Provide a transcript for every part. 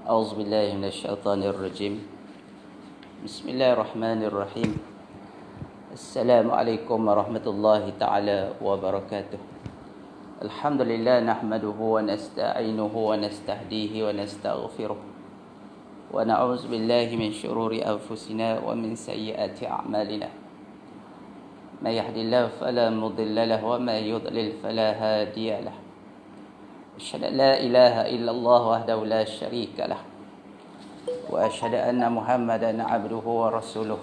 أعوذ بالله من الشيطان الرجيم. بسم الله الرحمن الرحيم. السلام عليكم ورحمة الله تعالى وبركاته. الحمد لله نحمده ونستعينه ونستهديه ونستغفره ونعوذ بالله من شرور أنفسنا ومن سيئات أعمالنا. من يهد الله فلا مضل له وما يضلل فلا هادي له. أشهد أن لا إله إلا الله وحده لا شريك له وأشهد أن محمدا عبده ورسوله.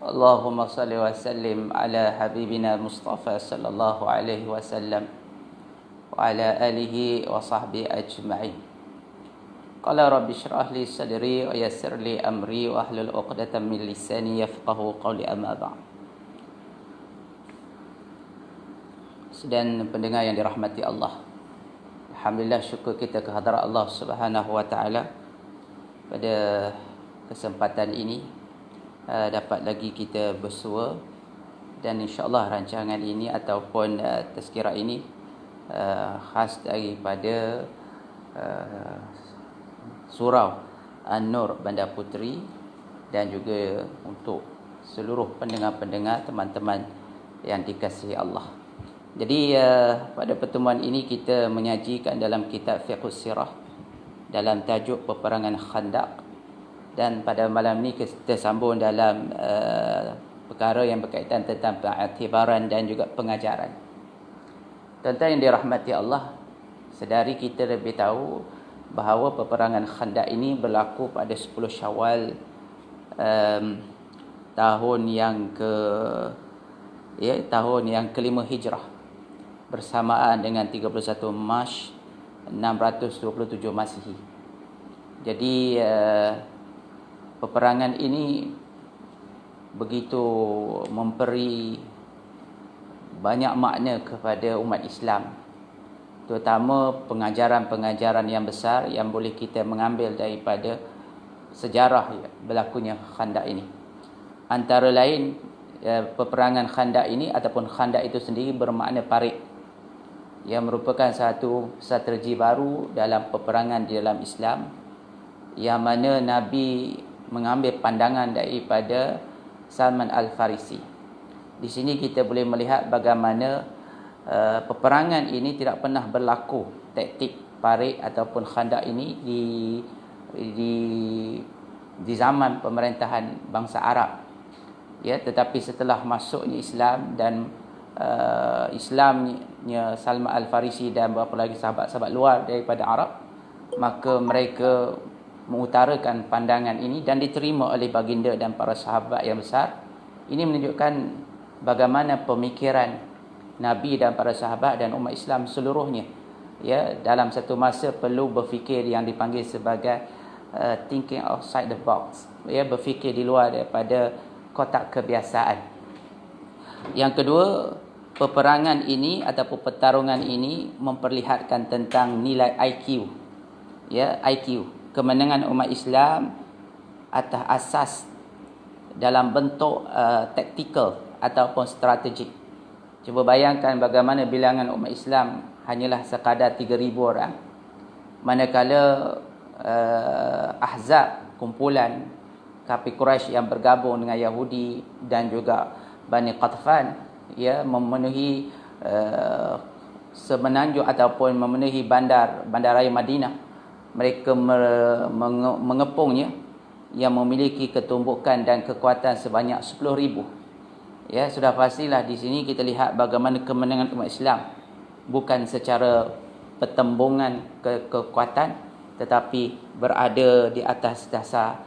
اللهم صل وسلم على حبيبنا المصطفى صلى الله عليه وسلم وعلى آله وصحبه أجمعين. قال رب اشرح لي صدري ويسر لي أمري واحلل عقدة من لساني يفقهوا قولي أما بعد. Dan pendengar yang dirahmati Allah, alhamdulillah, syukur kita kehadrat Allah Subhanahu wa taala pada kesempatan ini dapat lagi kita bersua, dan insya-Allah rancangan ini ataupun tazkirah ini khas daripada surau An-Nur Bandar Puteri dan juga untuk seluruh pendengar-pendengar, teman-teman yang dikasihi Allah. Jadi pada pertemuan ini kita menyajikan dalam kitab Fiqh Sirah dalam tajuk peperangan Khandaq, dan pada malam ini kita sambung dalam perkara yang berkaitan tentang pengiktibaran dan juga pengajaran. Tuan-tuan yang dirahmati Allah, sedari kita lebih tahu bahawa peperangan Khandaq ini berlaku pada 10 Syawal tahun yang kelima Hijrah, bersamaan dengan 31 Mac 627 Masihi. Jadi peperangan ini begitu memberi banyak makna kepada umat Islam, terutama pengajaran-pengajaran yang besar yang boleh kita mengambil daripada sejarah berlakunya Khandaq ini. Antara lain, peperangan Khandaq ini ataupun Khandaq itu sendiri bermakna parit, yang merupakan satu strategi baru dalam peperangan di dalam Islam, yang mana Nabi mengambil pandangan daripada Salman Al-Farisi. Di sini kita boleh melihat bagaimana peperangan ini tidak pernah berlaku taktik parit ataupun Khandaq ini di zaman pemerintahan bangsa Arab. Ya, tetapi setelah masuknya Islam dan Islamnya Salman Al-Farisi dan beberapa lagi sahabat-sahabat luar daripada Arab, maka mereka mengutarakan pandangan ini dan diterima oleh baginda dan para sahabat yang besar. Ini menunjukkan bagaimana pemikiran Nabi dan para sahabat dan umat Islam seluruhnya, ya, dalam satu masa perlu berfikir yang dipanggil sebagai thinking outside the box, ya, berfikir di luar daripada kotak kebiasaan. Yang kedua, peperangan ini ataupun pertarungan ini memperlihatkan tentang nilai IQ, ya, IQ, kemenangan umat Islam atas asas dalam bentuk taktikal ataupun strategik. Cuba bayangkan bagaimana bilangan umat Islam hanyalah sekadar 3,000 orang, manakala Ahzab, kumpulan kafir Quraisy yang bergabung dengan Yahudi dan juga Bani Qatfan, ya, memenuhi semenanjung ataupun memenuhi bandaraya Madinah. Mereka mengepungnya, yang memiliki ketumbukan dan kekuatan sebanyak 10,000. Ya, sudah pastilah di sini kita lihat bagaimana kemenangan umat Islam bukan secara pertembungan kekuatan, tetapi berada di atas dasar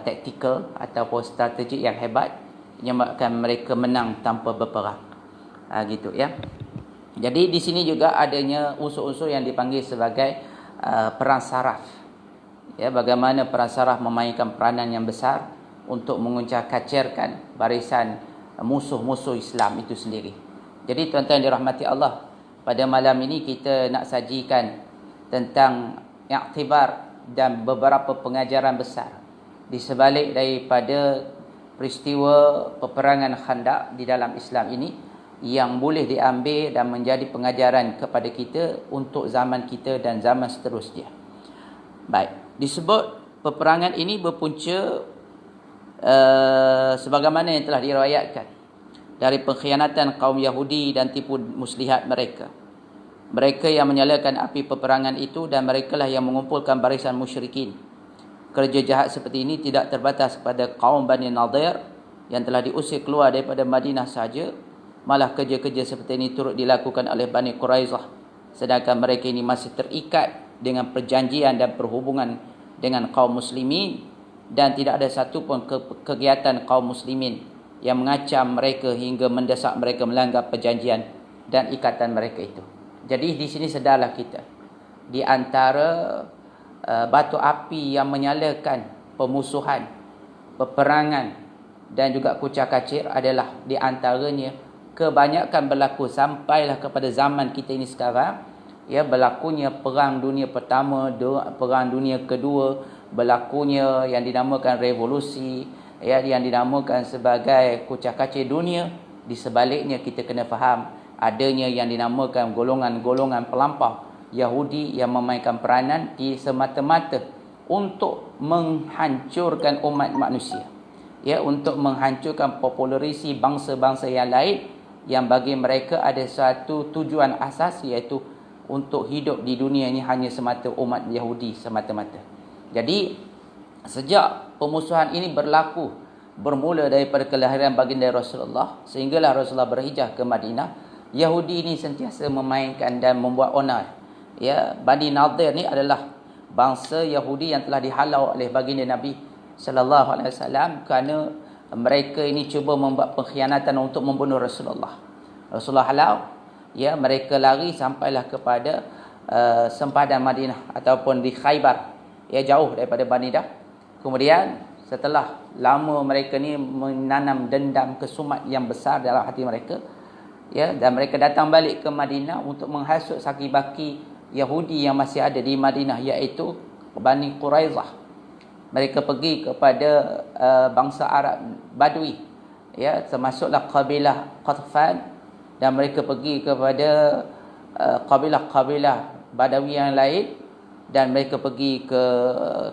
taktikal ataupun strategik yang hebat, yang menyebabkan mereka menang tanpa berperang. Gitu, ya. Jadi di sini juga adanya unsur-unsur yang dipanggil sebagai perang saraf. Ya, bagaimana perang saraf memainkan peranan yang besar untuk menguncang-kacirkan barisan musuh-musuh Islam itu sendiri. Jadi tuan-tuan dirahmati Allah, pada malam ini kita nak sajikan tentang iktibar dan beberapa pengajaran besar di sebalik daripada peristiwa peperangan Khandaq di dalam Islam ini, yang boleh diambil dan menjadi pengajaran kepada kita untuk zaman kita dan zaman seterusnya. Baik. Disebut peperangan ini berpunca sebagaimana yang telah diriwayatkan dari pengkhianatan kaum Yahudi dan tipu muslihat mereka. Mereka yang menyalakan api peperangan itu dan merekalah yang mengumpulkan barisan musyrikin. Kerja jahat seperti ini tidak terbatas pada kaum Bani Nadir yang telah diusir keluar daripada Madinah sahaja, malah kerja-kerja seperti ini turut dilakukan oleh Bani Quraizah, sedangkan mereka ini masih terikat dengan perjanjian dan perhubungan dengan kaum muslimin, dan tidak ada satu pun kegiatan kaum muslimin yang mengacam mereka hingga mendesak mereka melanggar perjanjian dan ikatan mereka itu. Jadi di sini sedarlah kita, di antara batu api yang menyalakan pemusuhan, peperangan dan juga kucak-kacir adalah di antaranya kebanyakan berlaku sampailah kepada zaman kita ini sekarang, ya, berlakunya perang dunia pertama, perang dunia kedua, berlakunya yang dinamakan revolusi, ya, yang dinamakan sebagai kucak-kacir dunia. Di sebaliknya kita kena faham adanya yang dinamakan golongan-golongan pelampau Yahudi yang memainkan peranan di semata-mata untuk menghancurkan umat manusia, ya, untuk menghancurkan populasi bangsa-bangsa yang lain yang bagi mereka ada satu tujuan asas, iaitu untuk hidup di dunia ini hanya semata umat Yahudi semata-mata. Jadi sejak pemusuhan ini berlaku, bermula daripada kelahiran baginda Rasulullah sehinggalah Rasulullah berhijrah ke Madinah, Yahudi ini sentiasa memainkan dan membuat onar. Ya, Bani Nadir ni adalah bangsa Yahudi yang telah dihalau oleh baginda Nabi sallallahu alaihi wasallam kerana mereka ini cuba membuat pengkhianatan untuk membunuh Rasulullah. Rasulullah halau, ya, mereka lari sampailah kepada sempadan Madinah ataupun di Khaybar, ya, jauh daripada Madinah. Kemudian setelah lama mereka ni menanam dendam kesumat yang besar dalam hati mereka, ya, dan mereka datang balik ke Madinah untuk menghasut saki-baki Yahudi yang masih ada di Madinah, iaitu Bani Quraizah. Mereka pergi kepada bangsa Arab Badui, ya, termasuklah kabilah Qatfan, dan mereka pergi kepada kabilah-kabilah Badawi yang lain, dan mereka pergi ke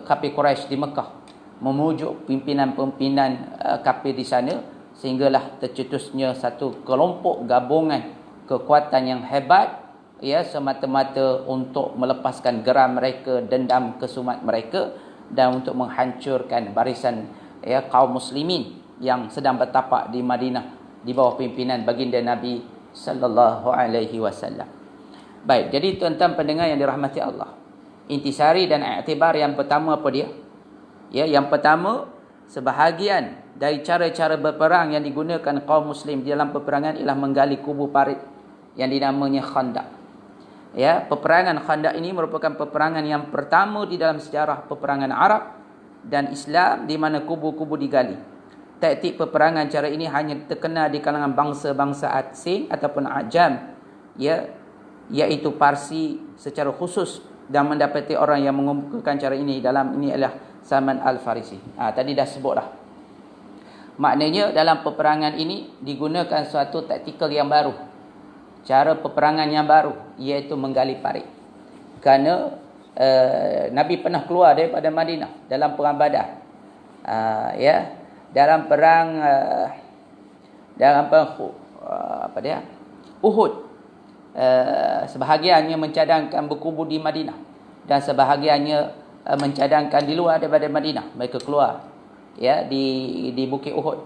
kafir Quraisy di Mekah memujuk pimpinan-pimpinan kafir di sana, sehinggalah tercetusnya satu kelompok gabungan kekuatan yang hebat, ya, semata-mata untuk melepaskan geram mereka, dendam kesumat mereka, dan untuk menghancurkan barisan, ya, kaum muslimin yang sedang bertapak di Madinah di bawah pimpinan baginda Nabi sallallahu alaihi wasallam. Baik, jadi tuan-tuan pendengar yang dirahmati Allah, intisari dan iktibar yang pertama apa dia? Ya, yang pertama, sebahagian dari cara-cara berperang yang digunakan kaum muslim di dalam peperangan ialah menggali kubur parit yang dinamanya Khandaq. Ya, peperangan Khandaq ini merupakan peperangan yang pertama di dalam sejarah peperangan Arab dan Islam di mana kubur-kubur digali. Taktik peperangan cara ini hanya terkenal di kalangan bangsa-bangsa asing ataupun ajam, ya, iaitu Parsi secara khusus, dan mendapati orang yang mengumpulkan cara ini dalam ini adalah Salman Al-Farisi. Tadi dah sebut dah. Maknanya dalam peperangan ini digunakan suatu taktikal yang baru, cara peperangan yang baru, iaitu menggali parit. Kerana Nabi pernah keluar daripada Madinah dalam perang Badar, ya, dalam perang Uhud. Sebahagiannya mencadangkan berkubur di Madinah dan sebahagiannya mencadangkan di luar daripada Madinah. Mereka keluar, ya, di Bukit Uhud.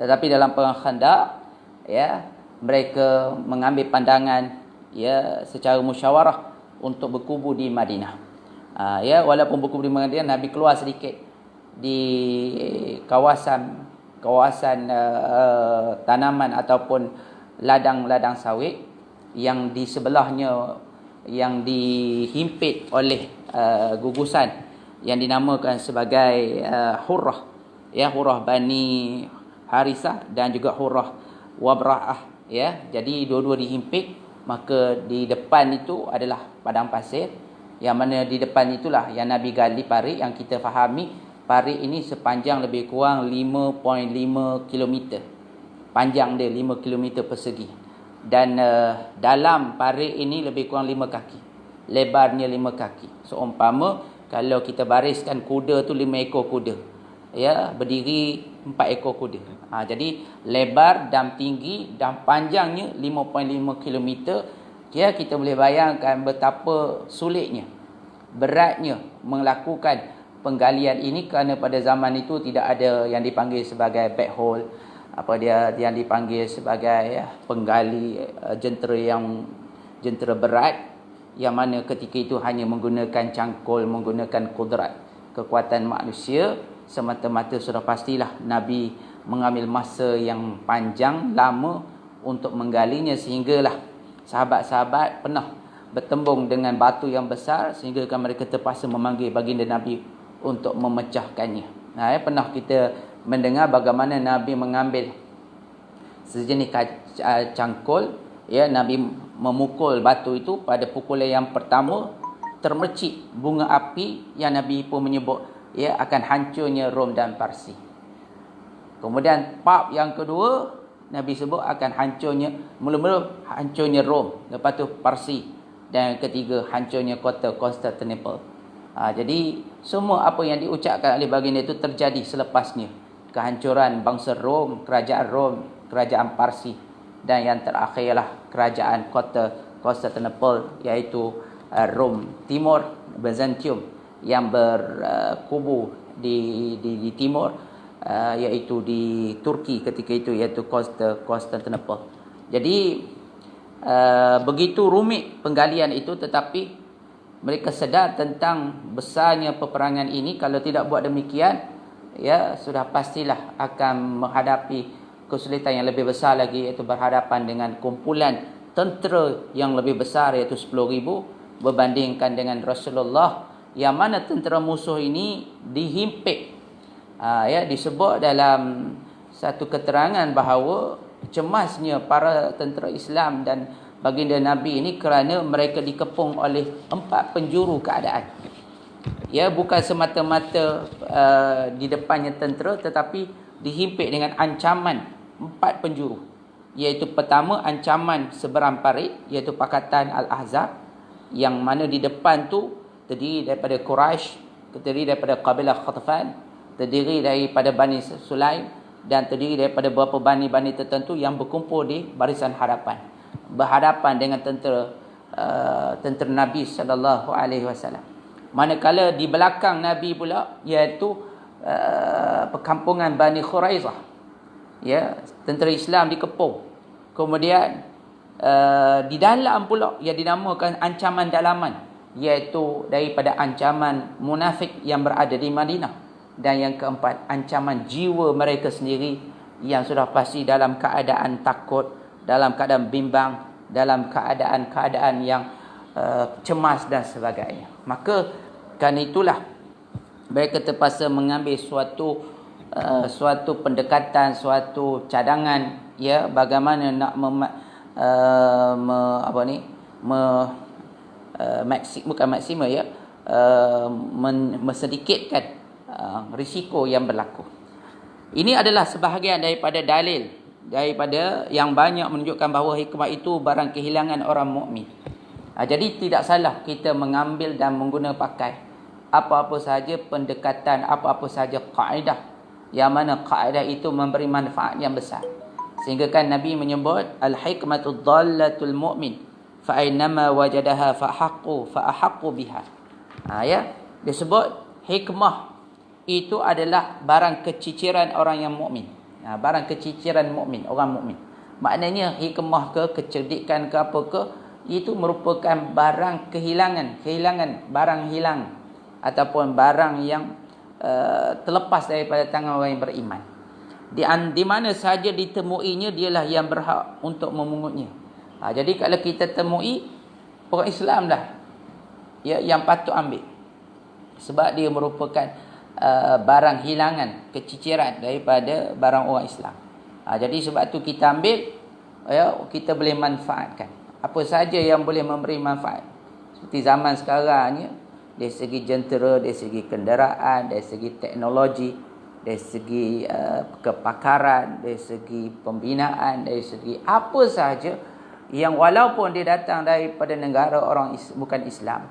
Tetapi dalam perang Khandaq, ya, mereka mengambil pandangan, ya, secara musyawarah untuk berkubur di Madinah. Ya, walaupun berkubur di Madinah, Nabi keluar sedikit di kawasan tanaman ataupun ladang-ladang sawit yang di sebelahnya yang dihimpit oleh gugusan yang dinamakan sebagai Hurrah, ya, Hurrah Bani Harisah dan juga Hurrah Wabra'ah, ya. Jadi dua-dua dihimpit, maka di depan itu adalah padang pasir, yang mana di depan itulah yang Nabi gali parit, yang kita fahami parit ini sepanjang lebih kurang 5.5 km. Panjang dia 5 km persegi. Dan dalam parit ini lebih kurang 5 kaki. Lebarnya 5 kaki. Seumpama Kalau kita bariskan kuda tu 5 ekor kuda. Ya, berdiri 4 ekor kuda. Jadi lebar dan tinggi dan panjangnya 5.5 km. Ya, kita boleh bayangkan betapa sulitnya, beratnya melakukan penggalian ini, kerana pada zaman itu tidak ada yang dipanggil sebagai backhoe, yang dipanggil sebagai penggali jentera berat, yang mana ketika itu hanya menggunakan cangkul, menggunakan kudrat kekuatan manusia semata-mata. Sudah pastilah Nabi mengambil masa yang panjang, lama untuk menggalinya, sehinggalah sahabat-sahabat pernah bertembung dengan batu yang besar, sehingga mereka terpaksa memanggil baginda Nabi untuk memecahkannya. Pernah kita mendengar bagaimana Nabi mengambil sejenis cangkul, Nabi memukul batu itu. Pada pukulan yang pertama termercik bunga api yang Nabi pun menyebut akan hancurnya Rom dan Parsi. Kemudian pap yang kedua Nabi sebut akan hancurnya, mula-mula hancurnya Rom, lepas tu Parsi, dan yang ketiga hancurnya kota Constantinople. Jadi semua apa yang diucapkan oleh baginda itu terjadi selepasnya. Kehancuran bangsa Rom, kerajaan Parsi, dan yang terakhirlah kerajaan kota Constantinople, iaitu Rom Timur, Byzantium, yang berkubu di timur, iaitu di Turki ketika itu, iaitu Constantinople. Jadi begitu rumit penggalian itu, tetapi mereka sedar tentang besarnya peperangan ini. Kalau tidak buat demikian, sudah pastilah akan menghadapi kesulitan yang lebih besar lagi, iaitu berhadapan dengan kumpulan tentera yang lebih besar, iaitu 10,000, berbandingkan dengan Rasulullah, yang mana tentera musuh ini dihimpit. Disebut dalam satu keterangan bahawa cemasnya para tentera Islam dan baginda Nabi ini kerana mereka dikepung oleh 4 penjuru keadaan. Bukan semata-mata di depannya tentera, tetapi dihimpit dengan ancaman 4 penjuru. Iaitu pertama, ancaman seberang parit, iaitu Pakatan Al-Ahzab, yang mana di depan tu terdiri daripada Quraisy, terdiri daripada kabilah Khatafan, terdiri daripada Bani Sulaim, dan terdiri daripada beberapa bani-bani tertentu yang berkumpul di barisan hadapan, berhadapan dengan tentera Nabi sallallahu alaihi wasallam. Manakala di belakang Nabi pula, iaitu perkampungan Bani Khuraizah, tentera Islam dikepung. Kemudian di dalam pula yang dinamakan ancaman dalaman, iaitu daripada ancaman munafik yang berada di Madinah. Dan yang keempat, ancaman jiwa mereka sendiri, yang sudah pasti dalam keadaan takut, dalam keadaan bimbang, dalam keadaan yang cemas dan sebagainya. Maka kan itulah mereka terpaksa mengambil suatu pendekatan, suatu cadangan, bagaimana nak mesedikitkan risiko yang berlaku. Ini adalah sebahagian daripada dalil daripada yang banyak menunjukkan bahawa hikmah itu barang kehilangan orang mukmin. Jadi tidak salah kita mengambil dan menggunakan pakai apa-apa sahaja pendekatan, apa-apa sahaja kaedah, yang mana kaedah itu memberi manfaat yang besar. Sehingga kan Nabi menyebut al-hikmatu dhallatul mu'min fa aynama wajadaha fa haqqu biha. Dia sebut hikmah itu adalah barang keciciran orang yang mukmin. Barang keciciran mukmin, orang mukmin. Maknanya hikmah ke, kecerdikan ke, apa ke, itu merupakan barang kehilangan, barang hilang, ataupun barang yang terlepas daripada tangan orang yang beriman. Di mana saja ditemuinya, dialah yang berhak untuk memungutnya. Jadi kalau kita temui, orang Islam dah yang patut ambil, sebab dia merupakan barang hilangan, keciciran daripada barang orang Islam. Jadi sebab tu kita ambil, kita boleh manfaatkan apa saja yang boleh memberi manfaat. Seperti zaman sekarang ni, dari segi jentera, dari segi kenderaan, dari segi teknologi, dari segi kepakaran, dari segi pembinaan, dari segi apa sahaja yang walaupun dia datang daripada negara orang bukan Islam,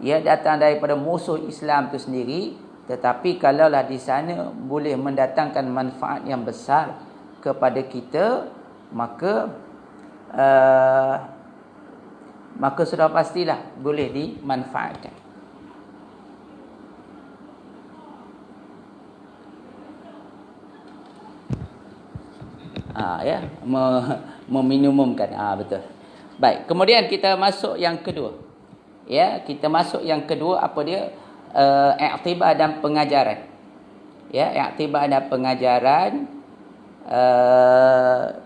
ia datang daripada musuh Islam itu sendiri, tetapi kalaulah di sana boleh mendatangkan manfaat yang besar kepada kita, maka sudah pastilah boleh dimanfaatkan. Meminimumkan. Betul. Baik, kemudian kita masuk yang kedua. Ya, kita masuk yang kedua, apa dia? I'tibar dan pengajaran. Ya, i'tibar dan pengajaran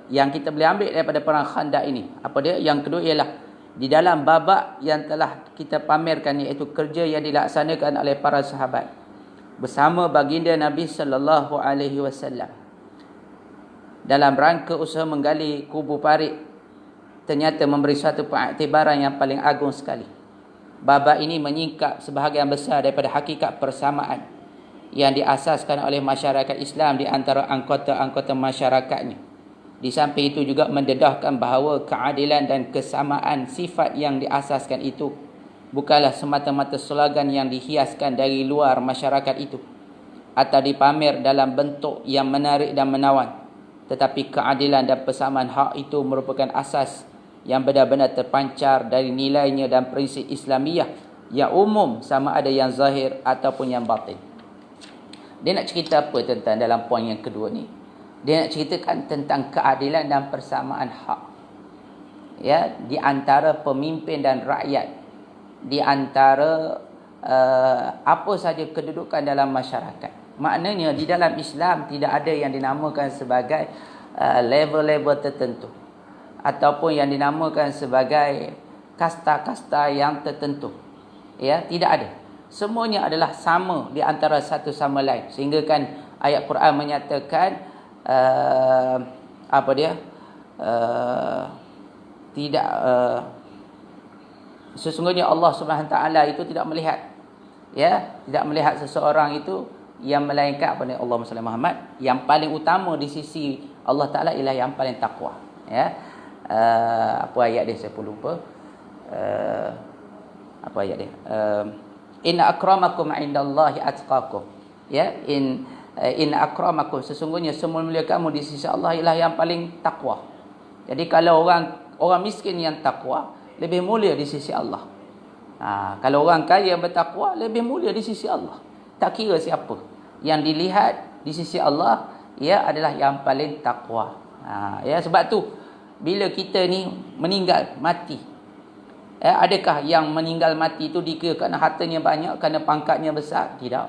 yang kita boleh ambil daripada perang Khandaq ini. Apa dia? Yang kedua ialah di dalam babak yang telah kita pamerkan, iaitu kerja yang dilaksanakan oleh para sahabat bersama baginda Nabi sallallahu alaihi wasallam dalam rangka usaha menggali kubur parit, ternyata memberi suatu pengiktibaran yang paling agung sekali. Babak ini menyingkap sebahagian besar daripada hakikat persamaan yang diasaskan oleh masyarakat Islam di antara anggota-anggota masyarakatnya. Di samping itu juga mendedahkan bahawa keadilan dan kesamaan sifat yang diasaskan itu bukanlah semata-mata slogan yang dihiaskan dari luar masyarakat itu atau dipamer dalam bentuk yang menarik dan menawan, tetapi keadilan dan persamaan hak itu merupakan asas yang benar-benar terpancar dari nilainya dan prinsip Islamiyah yang umum, sama ada yang zahir ataupun yang batin. Dia nak cerita apa tentang dalam poin yang kedua ni? Dia nak ceritakan tentang keadilan dan persamaan hak, ya, di antara pemimpin dan rakyat, di antara apa saja kedudukan dalam masyarakat. Maknanya di dalam Islam tidak ada yang dinamakan sebagai level-level tertentu ataupun yang dinamakan sebagai kasta-kasta yang tertentu. Ya, tidak ada. Semuanya adalah sama di antara satu sama lain. Sehingga kan ayat Quran menyatakan sesungguhnya Allah Subhanahu taala itu tidak melihat, ya, tidak melihat seseorang itu yang melainkan Allahumma salli Muhammad, yang paling utama di sisi Allah taala ialah yang paling takwa. Ya, apa ayat dia saya pun lupa. Apa ayat dia? Inna akramakum indallahi atqakum. Ya, inna akramakum, sesungguhnya semua mulia kamu di sisi Allah ialah yang paling takwa. Jadi kalau orang miskin yang takwa lebih mulia di sisi Allah. Kalau orang kaya yang bertakwa lebih mulia di sisi Allah. Tak kira siapa, yang dilihat di sisi Allah ia adalah yang paling takwa. Ya, sebab tu bila kita ni meninggal mati, adakah yang meninggal mati itu dikira kerana hartanya banyak, kerana pangkatnya besar? Tidak.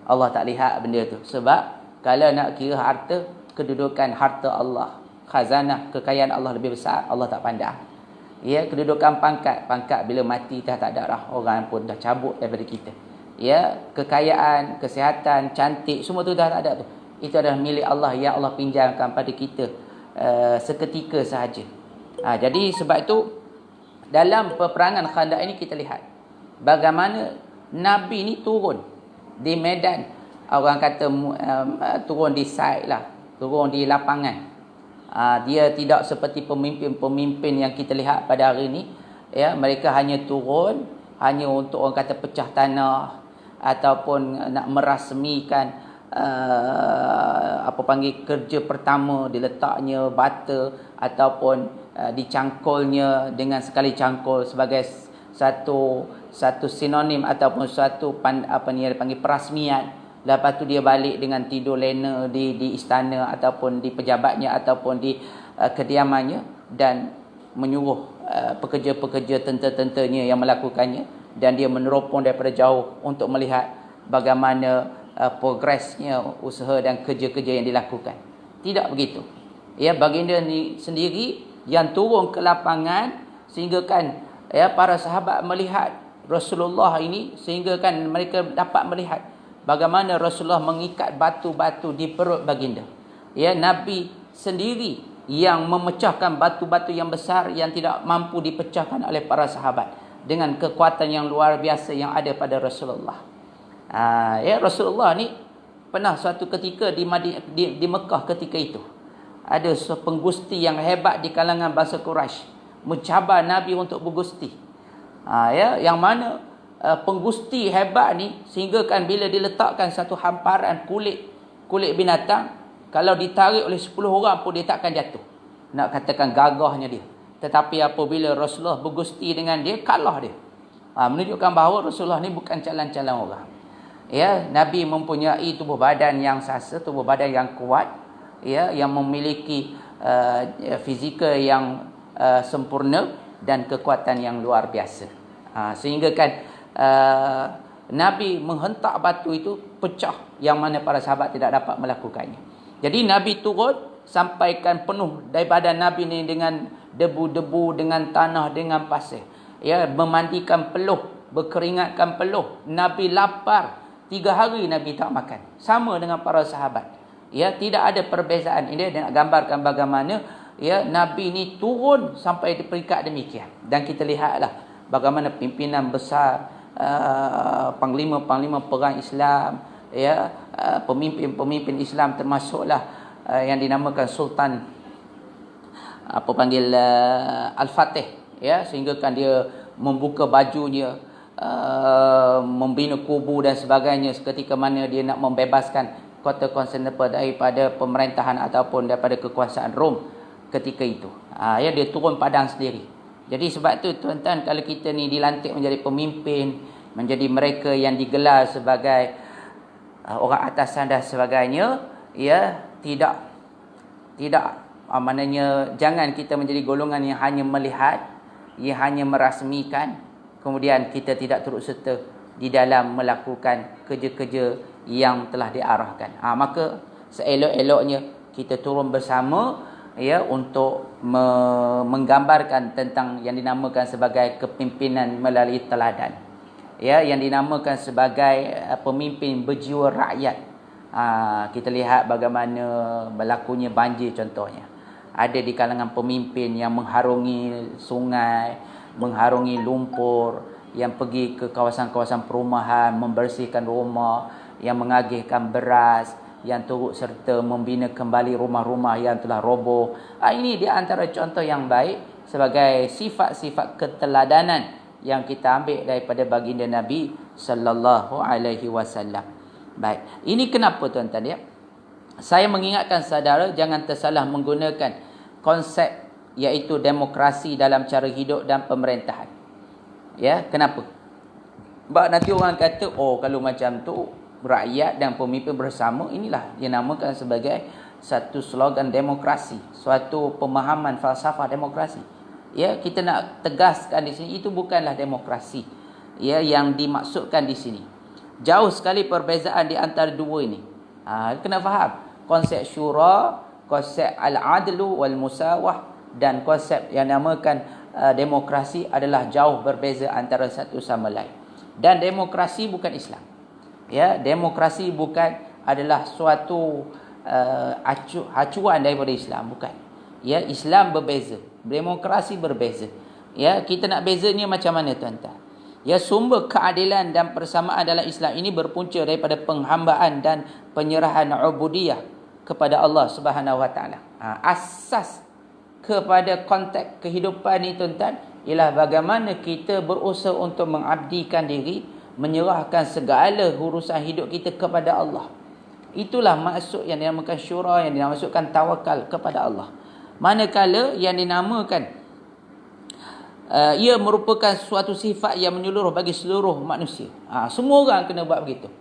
Allah tak lihat benda tu. Sebab kalau nak kira harta, kedudukan harta Allah, khazanah kekayaan Allah lebih besar, Allah tak pandang. Ya, kedudukan pangkat bila mati dah tak ada dah, orang pun dah cabut daripada kita. Ya, kekayaan, kesihatan, cantik, semua tu dah tak ada tu. Itu adalah milik Allah yang Allah pinjamkan pada kita seketika sahaja. Jadi sebab itu dalam peperangan Khandaq ini kita lihat bagaimana Nabi ni turun di medan, orang kata turun di side lah, turun di lapangan. Dia tidak seperti pemimpin-pemimpin yang kita lihat pada hari ini. Ya, mereka hanya turun hanya untuk orang kata pecah tanah ataupun nak merasmikan kerja pertama, diletaknya bata ataupun dicangkulnya dengan sekali cangkul sebagai satu sinonim ataupun suatu dipanggil perasmian. Lepas tu dia balik dengan tidur lena di istana ataupun di pejabatnya ataupun di kediamannya, dan menyuruh pekerja-pekerja tentera-tenteranya yang melakukannya, dan dia meneropong daripada jauh untuk melihat bagaimana progresnya usaha dan kerja-kerja yang dilakukan. Tidak begitu. Ya, baginda ni sendiri yang turun ke lapangan, sehingga kan para sahabat melihat Rasulullah ini, sehingga kan mereka dapat melihat bagaimana Rasulullah mengikat batu-batu di perut baginda. Ya, Nabi sendiri yang memecahkan batu-batu yang besar yang tidak mampu dipecahkan oleh para sahabat dengan kekuatan yang luar biasa yang ada pada Rasulullah. Ya, Rasulullah ni pernah suatu ketika di Mekah ketika itu ada penggusti yang hebat di kalangan bangsa Quraisy mencabar Nabi untuk bergusti. Ya, yang mana penggusti hebat ni, sehingga kan bila diletakkan satu hamparan kulit binatang, kalau ditarik oleh 10 orang pun dia takkan jatuh. Nak katakan gagahnya dia. Tetapi apabila Rasulullah bergusti dengan dia, kalah dia. Menunjukkan bahawa Rasulullah ni bukan calon-calon orang. Ya, Nabi mempunyai tubuh badan yang sasa, tubuh badan yang kuat, ya, yang memiliki fizikal yang sempurna dan kekuatan yang luar biasa. Sehingga kan Nabi menghentak batu itu pecah, yang mana para sahabat tidak dapat melakukannya. Jadi Nabi turun sampaikan penuh dari badan Nabi ni dengan debu-debu, dengan tanah, dengan pasir. Ya, memandikan peluh, berkeringatkan peluh. Nabi lapar, 3 hari Nabi tak makan. Sama dengan para sahabat. Ya, tidak ada perbezaan. Ini dia nak gambarkan bagaimana ya Nabi ni turun sampai di peringkat demikian. Dan kita lihatlah bagaimana pimpinan besar, panglima-panglima perang Islam, ya, pemimpin-pemimpin Islam, termasuklah yang dinamakan Sultan Al-Fatih, ya, sehingga kan dia membuka bajunya, membina kubu dan sebagainya seketika mana dia nak membebaskan kota Konstantinopel daripada pemerintahan ataupun daripada kekuasaan Rom ketika itu. Ya, dia turun padang sendiri. Jadi sebab tu tuan-tuan, kalau kita ni dilantik menjadi pemimpin, menjadi mereka yang digelar sebagai orang atasan dan sebagainya, ya, tidak maknanya jangan kita menjadi golongan yang hanya melihat, yang hanya merasmikan, kemudian kita tidak turut serta di dalam melakukan kerja-kerja yang telah diarahkan. Maka seelok-eloknya kita turun bersama, ya, untuk menggambarkan tentang yang dinamakan sebagai kepimpinan melalui teladan, ya, yang dinamakan sebagai pemimpin berjiwa rakyat. Kita lihat bagaimana berlakunya banjir contohnya. Ada di kalangan pemimpin yang mengharungi sungai, mengharungi lumpur, yang pergi ke kawasan-kawasan perumahan, membersihkan rumah, yang mengagihkan beras, yang turut serta membina kembali rumah-rumah yang telah roboh. Ini di antara contoh yang baik sebagai sifat-sifat keteladanan yang kita ambil daripada baginda Nabi sallallahu alaihi wasallam. Baik, ini kenapa tuan-tuan, ya? Saya mengingatkan saudara jangan tersalah menggunakan konsep iaitu demokrasi dalam cara hidup dan pemerintahan. Ya, kenapa? Sebab nanti orang kata, oh kalau macam tu rakyat dan pemimpin bersama, inilah dinamakan sebagai satu slogan demokrasi, suatu pemahaman falsafah demokrasi. Ya, kita nak tegaskan di sini itu bukanlah demokrasi, ya, yang dimaksudkan di sini. Jauh sekali perbezaan di antara dua ini. Kena faham konsep syura, konsep al-adlu wal musawah dan konsep yang dinamakan demokrasi adalah jauh berbeza antara satu sama lain. Dan demokrasi bukan Islam. Ya, demokrasi bukan adalah suatu acuan daripada Islam, bukan. Ya, Islam berbeza, demokrasi berbeza. Ya, kita nak bezanya macam mana tuan-tuan? Ya, sumber keadilan dan persamaan dalam Islam ini berpunca daripada penghambaan dan penyerahan ubudiyah kepada Allah Subhanahu Wa Taala. Asas kepada konteks kehidupan ini tuan-tuan ialah bagaimana kita berusaha untuk mengabdikan diri, menyerahkan segala urusan hidup kita kepada Allah. Itulah maksud yang dinamakan syura, yang dinamakan tawakal kepada Allah. Manakala yang dinamakan ia merupakan suatu sifat yang menyeluruh bagi seluruh manusia. Semua orang kena buat begitu.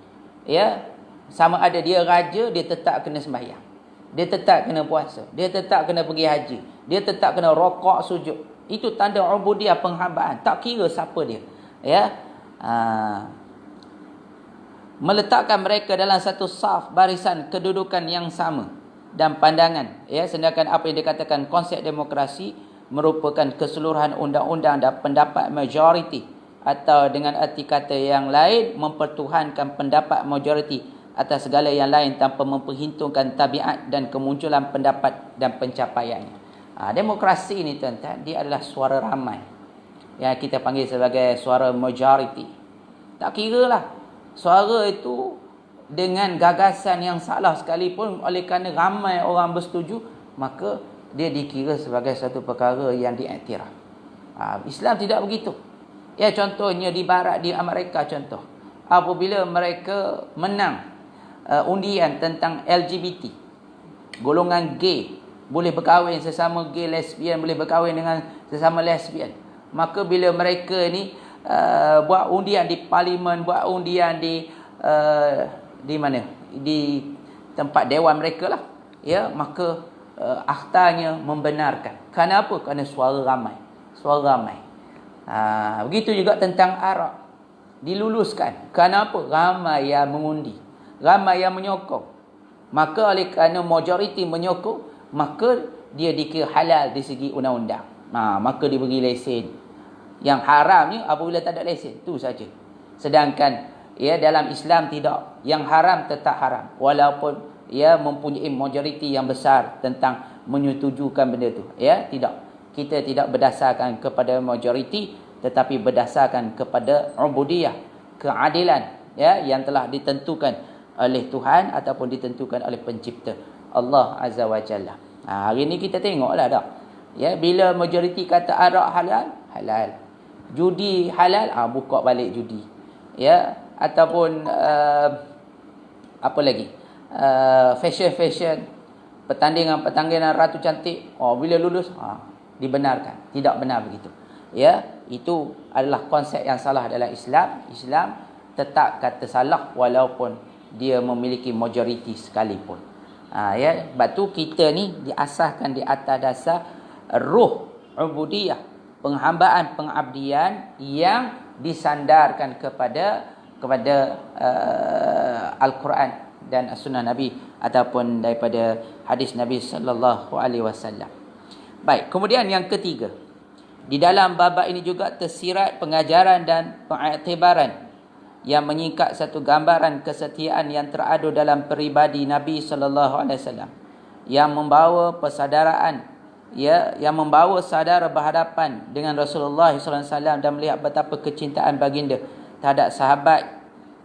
Ya, sama ada dia raja, dia tetap kena sembahyang. Dia tetap kena puasa, dia tetap kena pergi haji, dia tetap kena rokok, sujud. Itu tanda ubudiyah, penghambaan. Tak kira siapa dia. Ya. Meletakkan mereka dalam satu saf, barisan kedudukan yang sama dan pandangan. Ya, sedangkan apa yang dikatakan konsep demokrasi merupakan keseluruhan undang-undang dan pendapat majoriti, atau dengan arti kata yang lain mempertuhankan pendapat majoriti atas segala yang lain tanpa memperhitungkan tabiat dan kemunculan pendapat dan pencapaiannya. Demokrasi ini tuan-tuan, dia adalah suara ramai yang kita panggil sebagai suara majoriti. Tak kira lah suara itu dengan gagasan yang salah sekalipun, oleh kerana ramai orang bersetuju, maka dia dikira sebagai satu perkara yang diiktiraf. Islam tidak begitu. Ya, contohnya di barat, di Amerika contoh. Apabila mereka menang undian tentang LGBT, golongan gay boleh berkahwin sesama gay, lesbian boleh berkahwin dengan sesama lesbian. Maka bila mereka ni buat undian di parlimen, buat undian di mana? Di tempat dewan mereka lah. Ya, maka akhtanya membenarkan. Kenapa? Kerana suara ramai. Suara ramai. Begitu juga tentang Arab. Diluluskan. Kenapa? Ramai yang mengundi. Ramai yang menyokong. Maka oleh kerana majoriti menyokong, maka dia dikira halal di segi undang-undang. Maka diberi lesen. Yang haramnya apabila tak ada lesen. Itu saja. Sedangkan ya dalam Islam tidak. Yang haram tetap haram. Walaupun ia mempunyai majoriti yang besar tentang menyetujukan benda itu. Ya, tidak. Kita tidak berdasarkan kepada majoriti, tetapi berdasarkan kepada ubudiyah, keadilan, ya, yang telah ditentukan oleh Tuhan ataupun ditentukan oleh pencipta Allah Azza wa Jalla. Hari ni kita tengoklah dah. Ya, bila majoriti kata arak halal, halal. Judi halal, buka balik judi. Ya, ataupun apa lagi? Fashion, pertandingan ratu cantik, bila lulus dibenarkan. Tidak benar begitu. Ya, itu adalah konsep yang salah dalam Islam. Islam tetap kata salah walaupun dia memiliki majoriti sekalipun. Ya, sebab tu kita ni diasaskan di atas dasar ruh ubudiyah, penghambaan, pengabdian yang disandarkan kepada Al-Quran dan Sunnah Nabi ataupun daripada hadis Nabi sallallahu alaihi wasallam. Baik, kemudian yang ketiga, di dalam bab ini juga tersirat pengajaran dan pengiktibaran yang menyingkap satu gambaran kesetiaan yang teradu dalam peribadi Nabi sallallahu alaihi wasallam, yang membawa persaudaraan, ya, yang membawa saudara berhadapan dengan Rasulullah sallallahu alaihi wasallam dan melihat betapa kecintaan baginda terhadap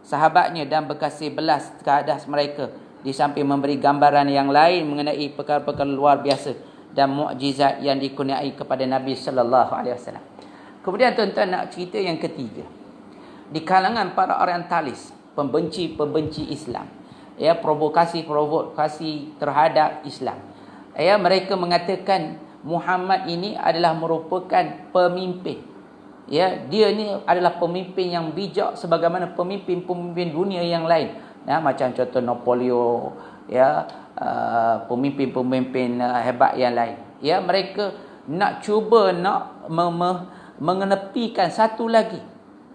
sahabatnya dan berkasih belas terhadap mereka, di samping memberi gambaran yang lain mengenai perkara-perkara luar biasa dan mukjizat yang dikurniai kepada Nabi sallallahu alaihi wasallam. Kemudian tuan-tuan nak cerita yang ketiga. Di kalangan para orientalis, pembenci Islam, ya, provokasi terhadap Islam. Ya, mereka mengatakan Muhammad ini adalah merupakan pemimpin. Ya, dia ni adalah pemimpin yang bijak sebagaimana pemimpin-pemimpin dunia yang lain. Ya, macam contoh Napoleon, ya, pemimpin-pemimpin hebat yang lain. Ya, mereka nak cuba mengenepikan satu lagi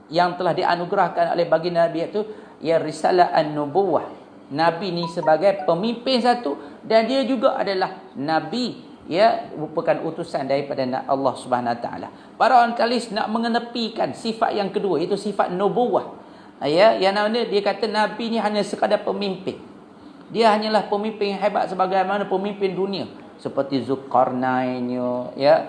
yang telah dianugerahkan oleh baginda Nabi, itu ya risalah an-nubuwah. Nabi ni sebagai pemimpin satu dan dia juga adalah nabi, ya, merupakan utusan daripada Allah Subhanahu Wa Taala. Para orientalis nak mengenepikan sifat yang kedua, itu sifat nubuwah. Ya, yang namanya dia kata Nabi ni hanya sekadar pemimpin. Dia hanyalah pemimpin yang hebat sebagaimana pemimpin dunia seperti Zulkarnain, ya,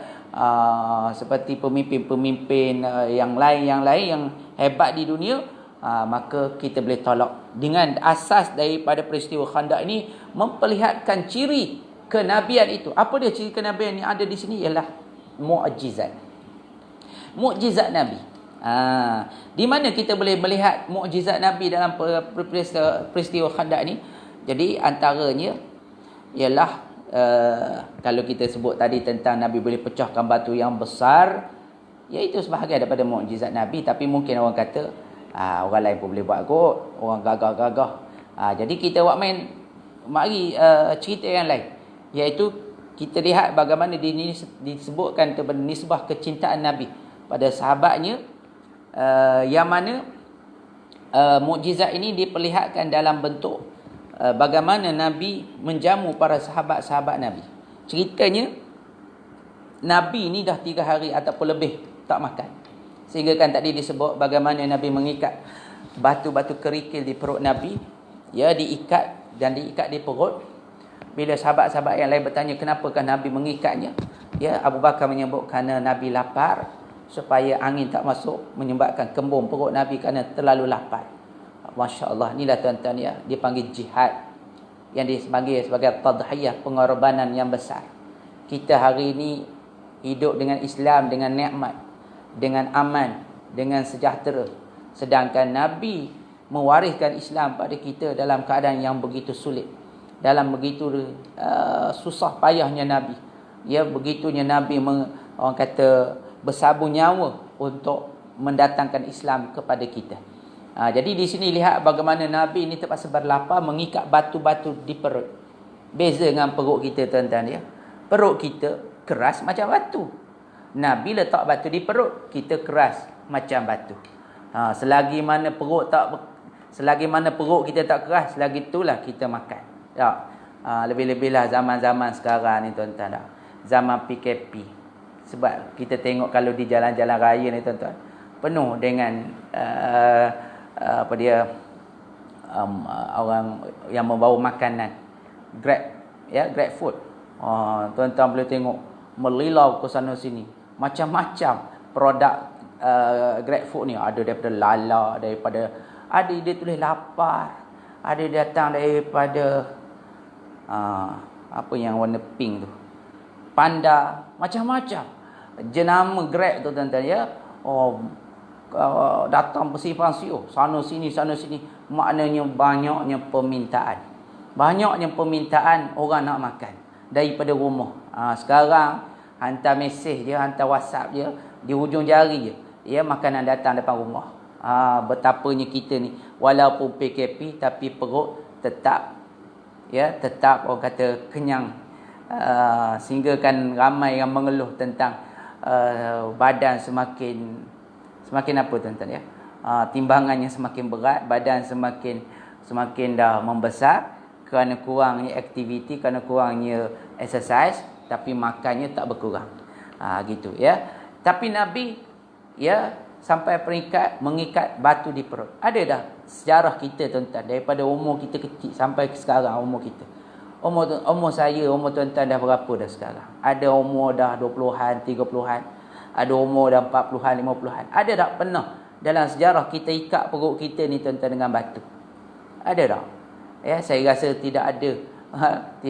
seperti pemimpin-pemimpin yang lain yang hebat di dunia. Maka kita boleh tolak dengan asas daripada peristiwa Khandaq ini memperlihatkan ciri kenabian itu. Apa dia ciri kenabian yang ada di sini? Ialah mukjizat. Mukjizat Nabi. Di mana kita boleh melihat mukjizat Nabi dalam peristiwa Khandaq ini? Jadi antaranya ialah kalau kita sebut tadi tentang Nabi boleh pecahkan batu yang besar, iaitu sebahagian daripada mukjizat Nabi. Tapi mungkin orang kata orang lain pun boleh buat kot, orang gagah-gagah. Jadi kita buat mari cerita yang lain, iaitu kita lihat bagaimana disebutkan nisbah kecintaan Nabi pada sahabatnya, yang mana mukjizat ini diperlihatkan dalam bentuk bagaimana Nabi menjamu para sahabat-sahabat Nabi. Ceritanya Nabi ni dah 3 hari ataupun lebih tak makan. Sehingga kan tadi disebut bagaimana Nabi mengikat batu-batu kerikil di perut Nabi, ya, diikat di perut. Bila sahabat-sahabat yang lain bertanya kenapakah Nabi mengikatnya, ya, Abu Bakar menyebut kerana Nabi lapar, supaya angin tak masuk menyebabkan kembung perut Nabi kerana terlalu lapar. Masya-Allah, inilah tuan-tuan, ya, dipanggil jihad, yang dipanggil sebagai tadhiyah, pengorbanan yang besar. Kita hari ini hidup dengan Islam, dengan nikmat, dengan aman, dengan sejahtera. Sedangkan Nabi mewariskan Islam pada kita dalam keadaan yang begitu sulit, dalam begitu susah payahnya Nabi. Ya, begitunya Nabi orang kata bersabung nyawa untuk mendatangkan Islam kepada kita. Jadi di sini lihat bagaimana Nabi ini terpaksa berlapar mengikat batu-batu di perut. Beza dengan perut kita, tuan-tuan ya. Perut kita keras macam batu. Nabi letak batu di perut, kita keras macam batu. Selagi mana perut kita tak keras, selagi itulah kita makan. Ya. Lebih-lebihlah zaman-zaman sekarang ni, tuan-tuan dah. Zaman PKP. Sebab kita tengok kalau di jalan-jalan raya ni, tuan-tuan, penuh dengan orang yang membawa makanan, Grab food. Tuan-tuan boleh tengok melilau ke sana sini, macam-macam produk Grab food ni. Ada daripada lala, ada dia tulis lapar, ada datang daripada apa yang warna pink tu, panda, macam-macam jenama Grab tu, tuan-tuan ya. Datang bersifang siuh sana sini. Maknanya banyaknya permintaan orang nak makan daripada rumah. Sekarang hantar mesej dia, hantar WhatsApp dia, di hujung jari je, ya, makanan datang depan rumah. Betapanya kita ni walaupun PKP tapi perut tetap orang kata kenyang, sehingga kan ramai yang mengeluh tentang badan semakin apa, tuan-tuan ya, timbangannya semakin berat, badan semakin dah membesar kerana kurangnya aktiviti, kerana kurangnya exercise, tapi makannya tak berkurang. Gitu ya. Tapi Nabi ya sampai peringkat mengikat batu di perut. Ada dah sejarah kita, tuan-tuan, daripada umur kita kecil sampai sekarang. Umur saya, umur tuan-tuan dah berapa dah sekarang? Ada umur dah 20-an, 30-an, ada umur dah 40-an, 50-an. Ada tak pernah dalam sejarah kita ikat perut kita ni, tuan-tuan, dengan batu? Ada tak? Ya, saya rasa tidak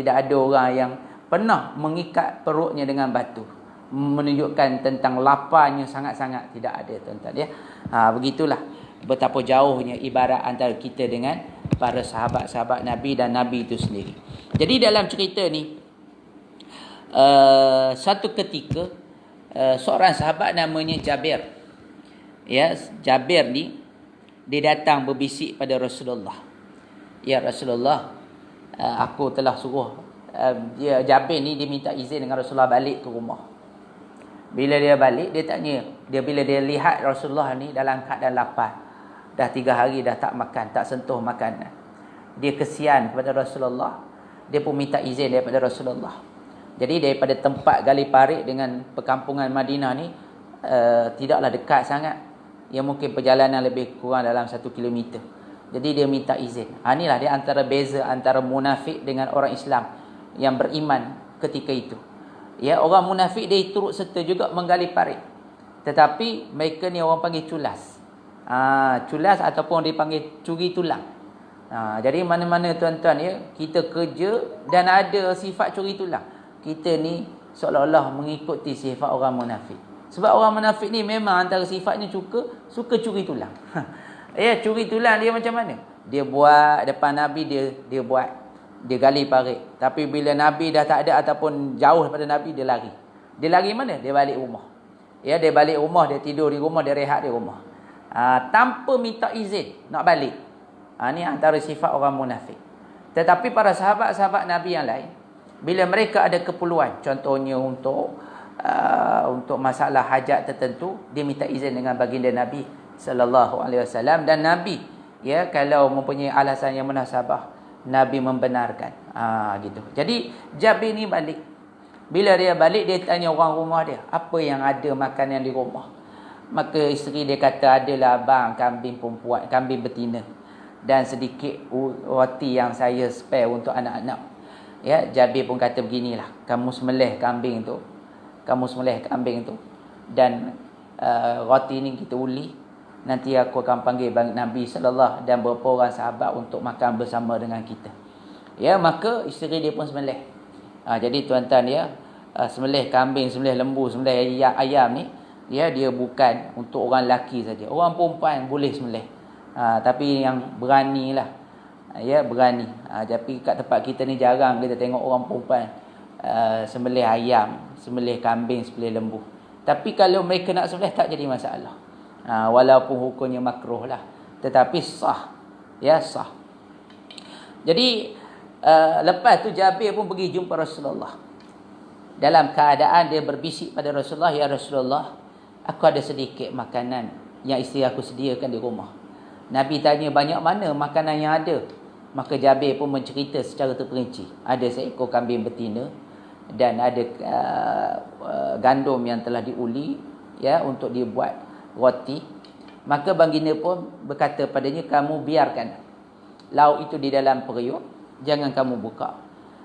ada orang yang pernah mengikat perutnya dengan batu, menunjukkan tentang laparnya sangat-sangat. Tidak ada, tuan-tuan ya. Begitulah betapa jauhnya ibarat antara kita dengan para sahabat-sahabat Nabi dan Nabi itu sendiri. Jadi dalam cerita ni, satu ketika seorang sahabat namanya Jabir. Ya, Jabir ni dia datang berbisik pada Rasulullah. Ya Rasulullah, aku telah suruh Jabir ni dia minta izin dengan Rasulullah balik ke rumah. Bila dia balik, dia tanya, bila dia lihat Rasulullah ni dalam keadaan lapar, dah 3 hari dah tak makan, tak sentuh makanan, dia kesian kepada Rasulullah. Dia pun minta izin daripada Rasulullah. Jadi daripada tempat gali parit dengan perkampungan Madinah ni tidaklah dekat sangat. Ya, mungkin perjalanan lebih kurang dalam 1 kilometer. Jadi dia minta izin. Inilah dia antara beza antara munafik dengan orang Islam yang beriman ketika itu. Ya, orang munafik dia turut serta juga menggali parit, tetapi mereka ni orang panggil culas. Culas ataupun dipanggil curi tulang. Jadi mana-mana, tuan-tuan ya, kita kerja dan ada sifat curi tulang, kita ni seolah-olah mengikuti sifat orang munafik. Sebab orang munafik ni memang antara sifatnya suka curi tulang. Ya, curi tulang dia macam mana? Dia buat depan Nabi, dia gali parit. Tapi bila Nabi dah tak ada ataupun jauh daripada Nabi, dia lari. Dia lari mana? Dia balik rumah. Ya, dia balik rumah, dia tidur di rumah, dia rehat di rumah. Tanpa minta izin nak balik. Ni antara sifat orang munafik. Tetapi para sahabat-sahabat Nabi yang lain, bila mereka ada keperluan, contohnya untuk masalah hajat tertentu, dia minta izin dengan baginda Nabi sallallahu alaihi wasallam, dan Nabi ya kalau mempunyai alasan yang munasabah, Nabi membenarkan. Gitu. Jadi Jabir ni balik. Bila dia balik, dia tanya orang rumah dia, apa yang ada makanan di rumah? Maka isteri dia kata, adalah abang kambing perempuan, kambing betina, dan sedikit roti yang saya spare untuk anak-anak. Ya, Jabir pun kata beginilah, kamu sembelih kambing tu, dan roti ni kita uli, nanti aku akan panggil Nabi sallallahu dan beberapa orang sahabat untuk makan bersama dengan kita. Ya, maka isteri dia pun sembelih. Jadi tuan-tuan ya, sembelih kambing, sembelih lembu, sembelih ayam ni Ya, dia bukan untuk orang lelaki saja. Orang perempuan boleh sembelih. Tapi yang beranilah. Ya, berani. Tapi kat tempat kita ni jarang kita tengok orang perempuan sembelih ayam, sembelih kambing, sembelih lembu. Tapi kalau mereka nak sembelih tak jadi masalah. Walaupun hukumnya makruh lah. Tetapi sah. Ya, sah. Jadi lepas tu Jabir pun pergi jumpa Rasulullah. Dalam keadaan dia berbisik pada Rasulullah, "Ya Rasulullah, aku ada sedikit makanan yang isteri aku sediakan di rumah." Nabi tanya, "Banyak mana makanan yang ada?" Maka Jabir pun mencerita secara terperinci. Ada seekor kambing betina dan ada gandum yang telah diuli, ya, untuk dibuat roti. Maka baginda pun berkata padanya, "Kamu biarkan lauk itu di dalam periuk, jangan kamu buka.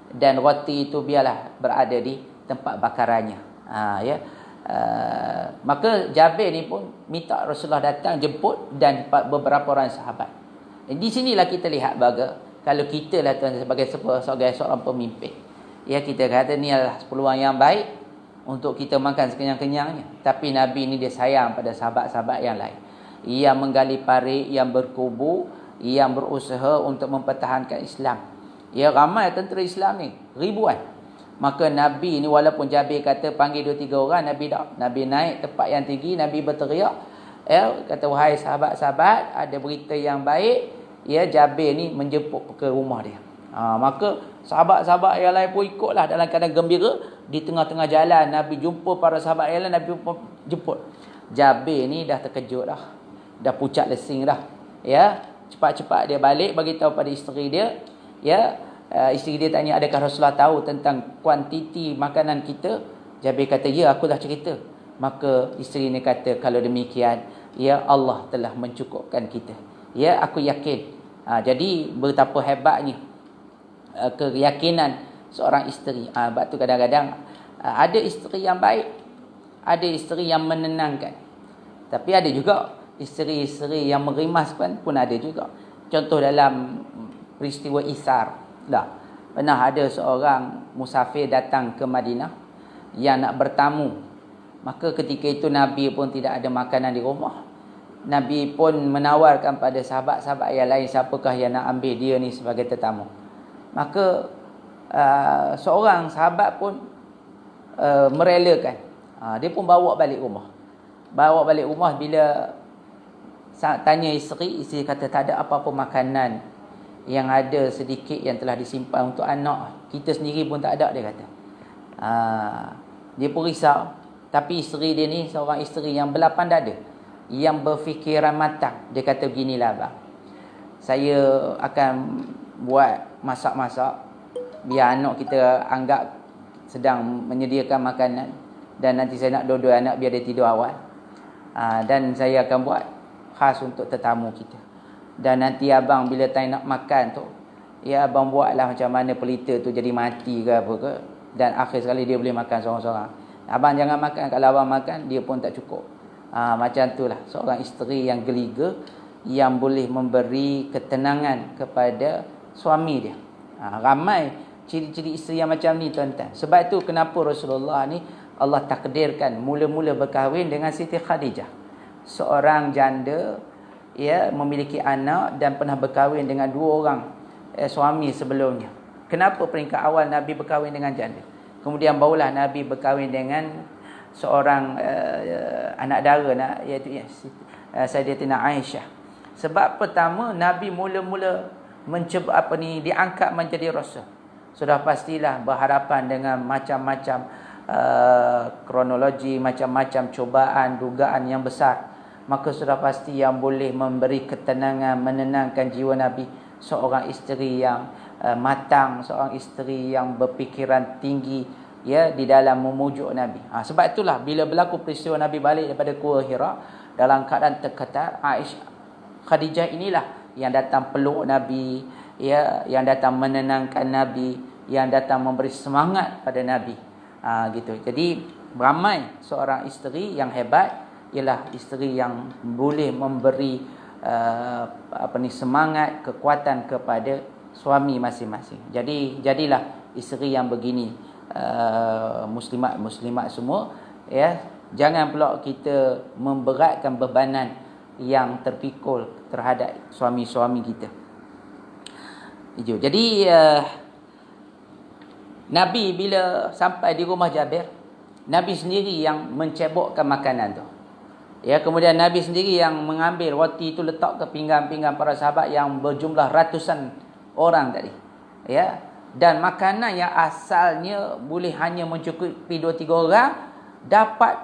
Dan roti itu biarlah berada di tempat bakarannya." Ya. Maka Jabir ni pun minta Rasulullah datang jemput dan beberapa orang sahabat. Di sinilah kita lihat kalau kita lah tuan sebagai seorang pemimpin, ya, kita kata ni adalah peluang yang baik untuk kita makan sekenyang-kenyangnya. Tapi Nabi ni dia sayang pada sahabat-sahabat yang lain, yang menggali parit, yang berkubu, yang berusaha untuk mempertahankan Islam. Ya, ramai tentera Islam ni, ribuan. Maka Nabi ni walaupun Jabir kata panggil 2-3 orang, Nabi tak. Nabi naik tempat yang tinggi, Nabi berteriak, ya, kata, "Wahai sahabat-sahabat, ada berita yang baik." Ya, Jabir ni menjemput ke rumah dia. Maka sahabat-sahabat yang lain pun ikutlah dalam keadaan gembira. Di tengah-tengah jalan Nabi jumpa para sahabat yang lain, Nabi pun jemput. Jabir ni dah terkejut dah pucat lesing dah. Ya, cepat-cepat dia balik bagi tahu pada isteri dia. Ya, isteri dia tanya, "Adakah Rasulullah tahu tentang kuantiti makanan kita?" Jabir kata, "Ya, aku dah cerita." Maka isteri ni kata, "Kalau demikian, ya, Allah telah mencukupkan kita." Ya, aku yakin. Jadi betapa hebatnya keyakinan seorang isteri. Sebab tu kadang-kadang ada isteri yang baik, ada isteri yang menenangkan. Tapi ada juga isteri-isteri yang merimaskan pun ada juga. Contoh dalam peristiwa Isar. Pernah ada seorang musafir datang ke Madinah yang nak bertamu. Maka ketika itu Nabi pun tidak ada makanan di rumah. Nabi pun menawarkan pada sahabat-sahabat yang lain, siapakah yang nak ambil dia ni sebagai tetamu. Maka seorang sahabat pun merelakan. Dia pun bawa balik rumah. Bila tanya isteri kata, "Tak ada apa-apa makanan, yang ada sedikit yang telah disimpan untuk anak. Kita sendiri pun tak ada," dia kata. Dia pun risau. Tapi isteri dia ni seorang isteri yang berlapang dada, yang berfikiran matang. Dia kata, "Beginilah bang, saya akan buat masak-masak biar anak kita anggap sedang menyediakan makanan, dan nanti saya nak dua-dua anak biar dia tidur awal. Dan saya akan buat khas untuk tetamu kita. Dan nanti abang bila time nak makan tu, ya, abang buatlah macam mana pelita tu jadi mati ke apa ke, dan akhir sekali dia boleh makan seorang-seorang. Abang jangan makan, kalau abang makan dia pun tak cukup." Macam itulah seorang isteri yang geliga, yang boleh memberi ketenangan kepada suami dia. Ramai ciri-ciri isteri yang macam ni, tuan-tuan. Sebab itu kenapa Rasulullah ni Allah takdirkan mula-mula berkahwin dengan Siti Khadijah, seorang janda, ya, memiliki anak dan pernah berkahwin dengan 2 orang suami sebelumnya. Kenapa peringkat awal Nabi berkahwin dengan janda, kemudian barulah Nabi berkahwin dengan seorang anak dara, iaitu Sayyidatina Aisyah. Sebab pertama, Nabi mula-mula diangkat menjadi rasul. Sudah pastilah berhadapan dengan macam-macam kronologi, macam-macam cubaan, dugaan yang besar. Maka sudah pasti yang boleh memberi ketenangan, menenangkan jiwa Nabi, seorang isteri yang matang, seorang isteri yang berfikiran tinggi, ya, di dalam memujuk Nabi. Sebab itulah bila berlaku peristiwa Nabi balik daripada Gua Hira dalam keadaan terketar, Aisyah Khadijah inilah yang datang peluk Nabi, ya, yang datang menenangkan Nabi, yang datang memberi semangat pada Nabi. Gitu. Jadi ramai seorang isteri yang hebat ialah isteri yang boleh memberi semangat, kekuatan kepada suami masing-masing. Jadi jadilah isteri yang begini. Muslimat semua, ya, Jangan pula kita memberatkan bebanan yang terpikul terhadap suami-suami kita. Jadi Nabi bila sampai di rumah Jabir, Nabi sendiri yang mencebokkan makanan tu. Ya, kemudian Nabi sendiri yang mengambil roti itu letak ke pinggan-pinggan para sahabat yang berjumlah ratusan orang tadi. Ya, dan makanan yang asalnya boleh hanya mencukupi 2-3 orang dapat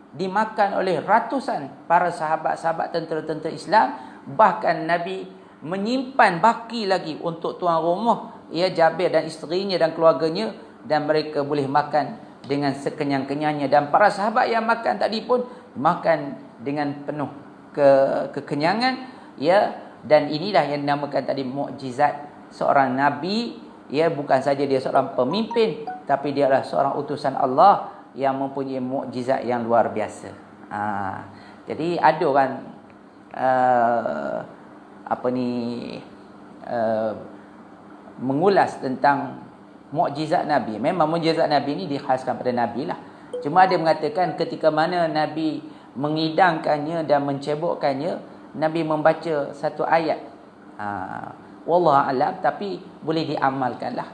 dimakan oleh ratusan para sahabat-sahabat tentera-tentera Islam. Bahkan Nabi menyimpan baki lagi untuk tuan rumah, ya, Jabir dan isterinya dan keluarganya, dan mereka boleh makan dengan sekenyang-kenyangnya. Dan para sahabat yang makan tadi pun makan dengan penuh kekenyangan, ya. Dan inilah yang dinamakan tadi mukjizat seorang nabi, ya. Bukan saja dia seorang pemimpin, tapi dia adalah seorang utusan Allah yang mempunyai mukjizat yang luar biasa. Jadi ada orang mengulas tentang mukjizat Nabi. Memang mukjizat Nabi ini dikhaskan pada Nabi lah. Cuma dia mengatakan ketika mana Nabi mengidangkannya dan mencebokkannya, Nabi membaca satu ayat. Wallahu a'lam, tapi boleh diamalkan lah.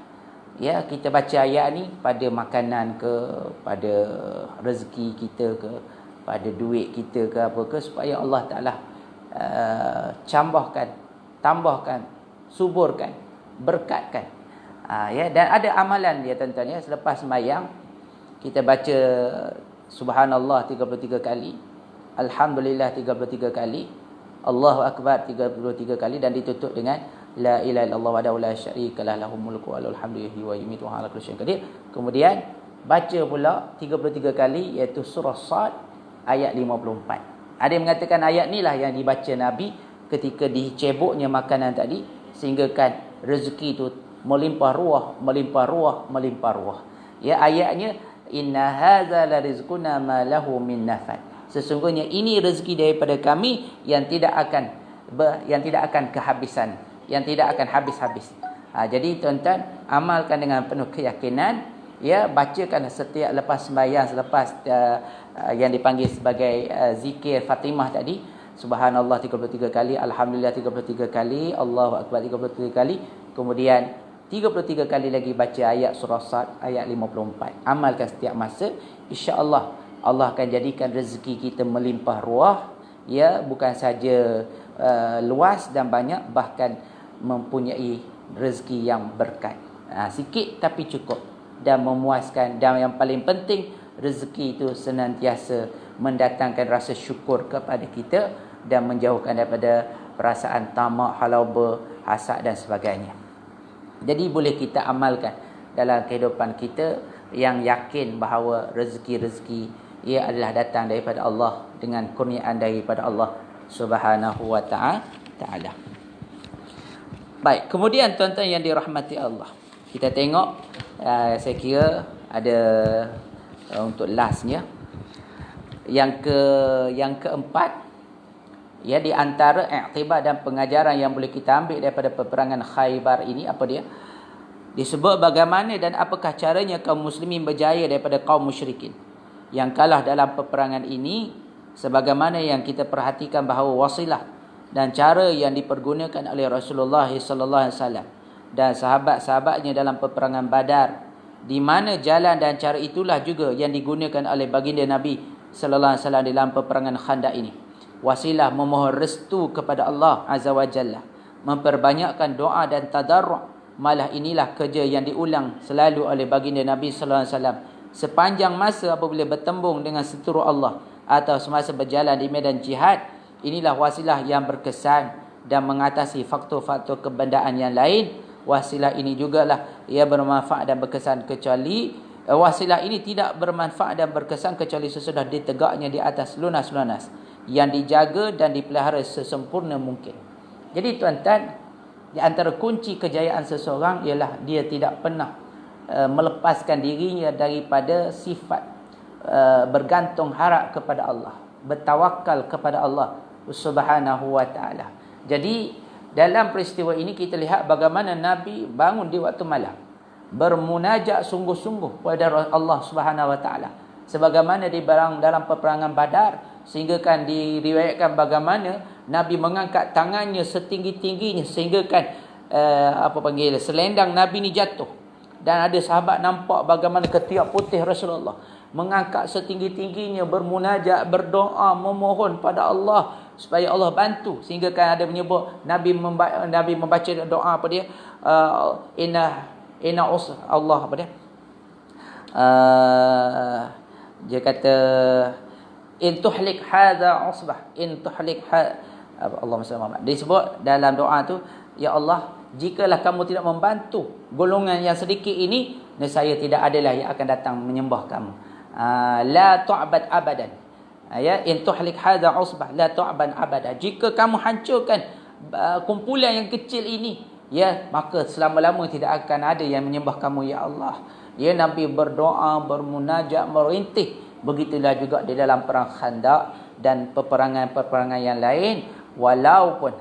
Ya, kita baca ayat ni pada makanan ke, pada rezeki kita ke, pada duit kita ke apa ke, supaya Allah Ta'ala tambahkan, suburkan, berkatkan. Ya, dan ada amalan dia tuan-tuan, ya. Selepas sembahyang kita baca subhanallah 33 kali, alhamdulillah 33 kali, Allahu akbar 33 kali, dan ditutup dengan la ilaha illallah wahdahu la syarikalah lahul mulku wa lahul hamdu yuhyi wa yumiitu wa ala kulli syai'in qadir. Kemudian baca pula 33 kali, iaitu surah Sad ayat 54. Ada yang mengatakan ayat ni lah yang dibaca Nabi ketika diceboknya makanan tadi, sehingga kan rezeki itu melimpah ruah. Ya, ayatnya inna hadza la rizquna ma lahu min nafad. Sesungguhnya ini rezeki daripada kami yang tidak akan kehabisan, yang tidak akan habis-habis. Jadi tuan-tuan, amalkan dengan penuh keyakinan, ya. Bacakan setiap lepas sembahyang, selepas yang dipanggil sebagai zikir Fatimah tadi, subhanallah 33 kali, alhamdulillah 33 kali, Allahu akbar 33 kali, kemudian 33 kali lagi baca ayat surah Sad ayat 54. Amalkan setiap masa, insya-Allah Allah akan jadikan rezeki kita melimpah ruah, ya. Bukan saja luas dan banyak, bahkan mempunyai rezeki yang berkat. Sikit tapi cukup dan memuaskan, dan yang paling penting, rezeki itu senantiasa mendatangkan rasa syukur kepada kita dan menjauhkan daripada perasaan tamak, halaba, hasad dan sebagainya. Jadi boleh kita amalkan dalam kehidupan kita, yang yakin bahawa rezeki-rezeki ia adalah datang daripada Allah, dengan kurniaan daripada Allah Subhanahu wa ta'ala. Baik, kemudian tuan-tuan yang dirahmati Allah, kita tengok, saya kira ada untuk lastnya, yang keempat, ya, di antara iktibar dan pengajaran yang boleh kita ambil daripada peperangan Khaybar ini, apa dia? Disebut bagaimana dan apakah caranya kaum muslimin berjaya daripada kaum musyrikin yang kalah dalam peperangan ini, sebagaimana yang kita perhatikan bahawa wasilah dan cara yang dipergunakan oleh Rasulullah sallallahu alaihi wasallam dan sahabat-sahabatnya dalam peperangan Badar, di mana jalan dan cara itulah juga yang digunakan oleh baginda Nabi sallallahu alaihi wasallam dalam peperangan Khandaq ini. Wasilah memohon restu kepada Allah Azza wa Jalla, memperbanyakkan doa dan tadarru', malah inilah kerja yang diulang selalu oleh baginda Nabi sallallahu alaihi wasallam sepanjang masa apabila bertembung dengan seteru Allah atau semasa berjalan di medan jihad. Inilah wasilah yang berkesan dan mengatasi faktor-faktor kebendaan yang lain. Wasilah ini jugalah ia bermanfaat dan berkesan, kecuali wasilah ini tidak bermanfaat dan berkesan kecuali sesudah ditegaknya di atas lunas-lunas yang dijaga dan dipelihara sesempurna mungkin. Jadi tuan-tuan, di antara kunci kejayaan seseorang ialah dia tidak pernah melepaskan dirinya daripada sifat bergantung harap kepada Allah, bertawakal kepada Allah Subhanahu wa ta'ala. Jadi dalam peristiwa ini kita lihat bagaimana Nabi bangun di waktu malam, bermunajat sungguh-sungguh kepada Allah Subhanahu wa ta'ala, sebagaimana di dalam peperangan Badar, sehingga kan diriwayatkan bagaimana Nabi mengangkat tangannya setinggi-tingginya sehingga kan selendang Nabi ni jatuh, dan ada sahabat nampak bagaimana ketiak putih Rasulullah mengangkat setinggi-tingginya, bermunajat, berdoa, memohon pada Allah supaya Allah bantu, sehingga kan ada menyebut Nabi membaca doa apa dia, Allah apa dia, dia kata in tuhlik hadza usbah, in tuhlik Allahumma salli ala Muhammad. Disebut dalam doa tu, ya Allah, jikalah kamu tidak membantu golongan yang sedikit ini, nescaya tidak adalah yang akan datang menyembah kamu. La tu'bad abadan. Ya, in tuhlik hadza usbah la tu'ban abada. Jika kamu hancurkan kumpulan yang kecil ini, ya, maka selama-lama tidak akan ada yang menyembah kamu, ya Allah. Ya, Nabi berdoa, bermunajat, merintih. Begitulah juga di dalam perang Khandaq dan peperangan-peperangan yang lain. Walaupun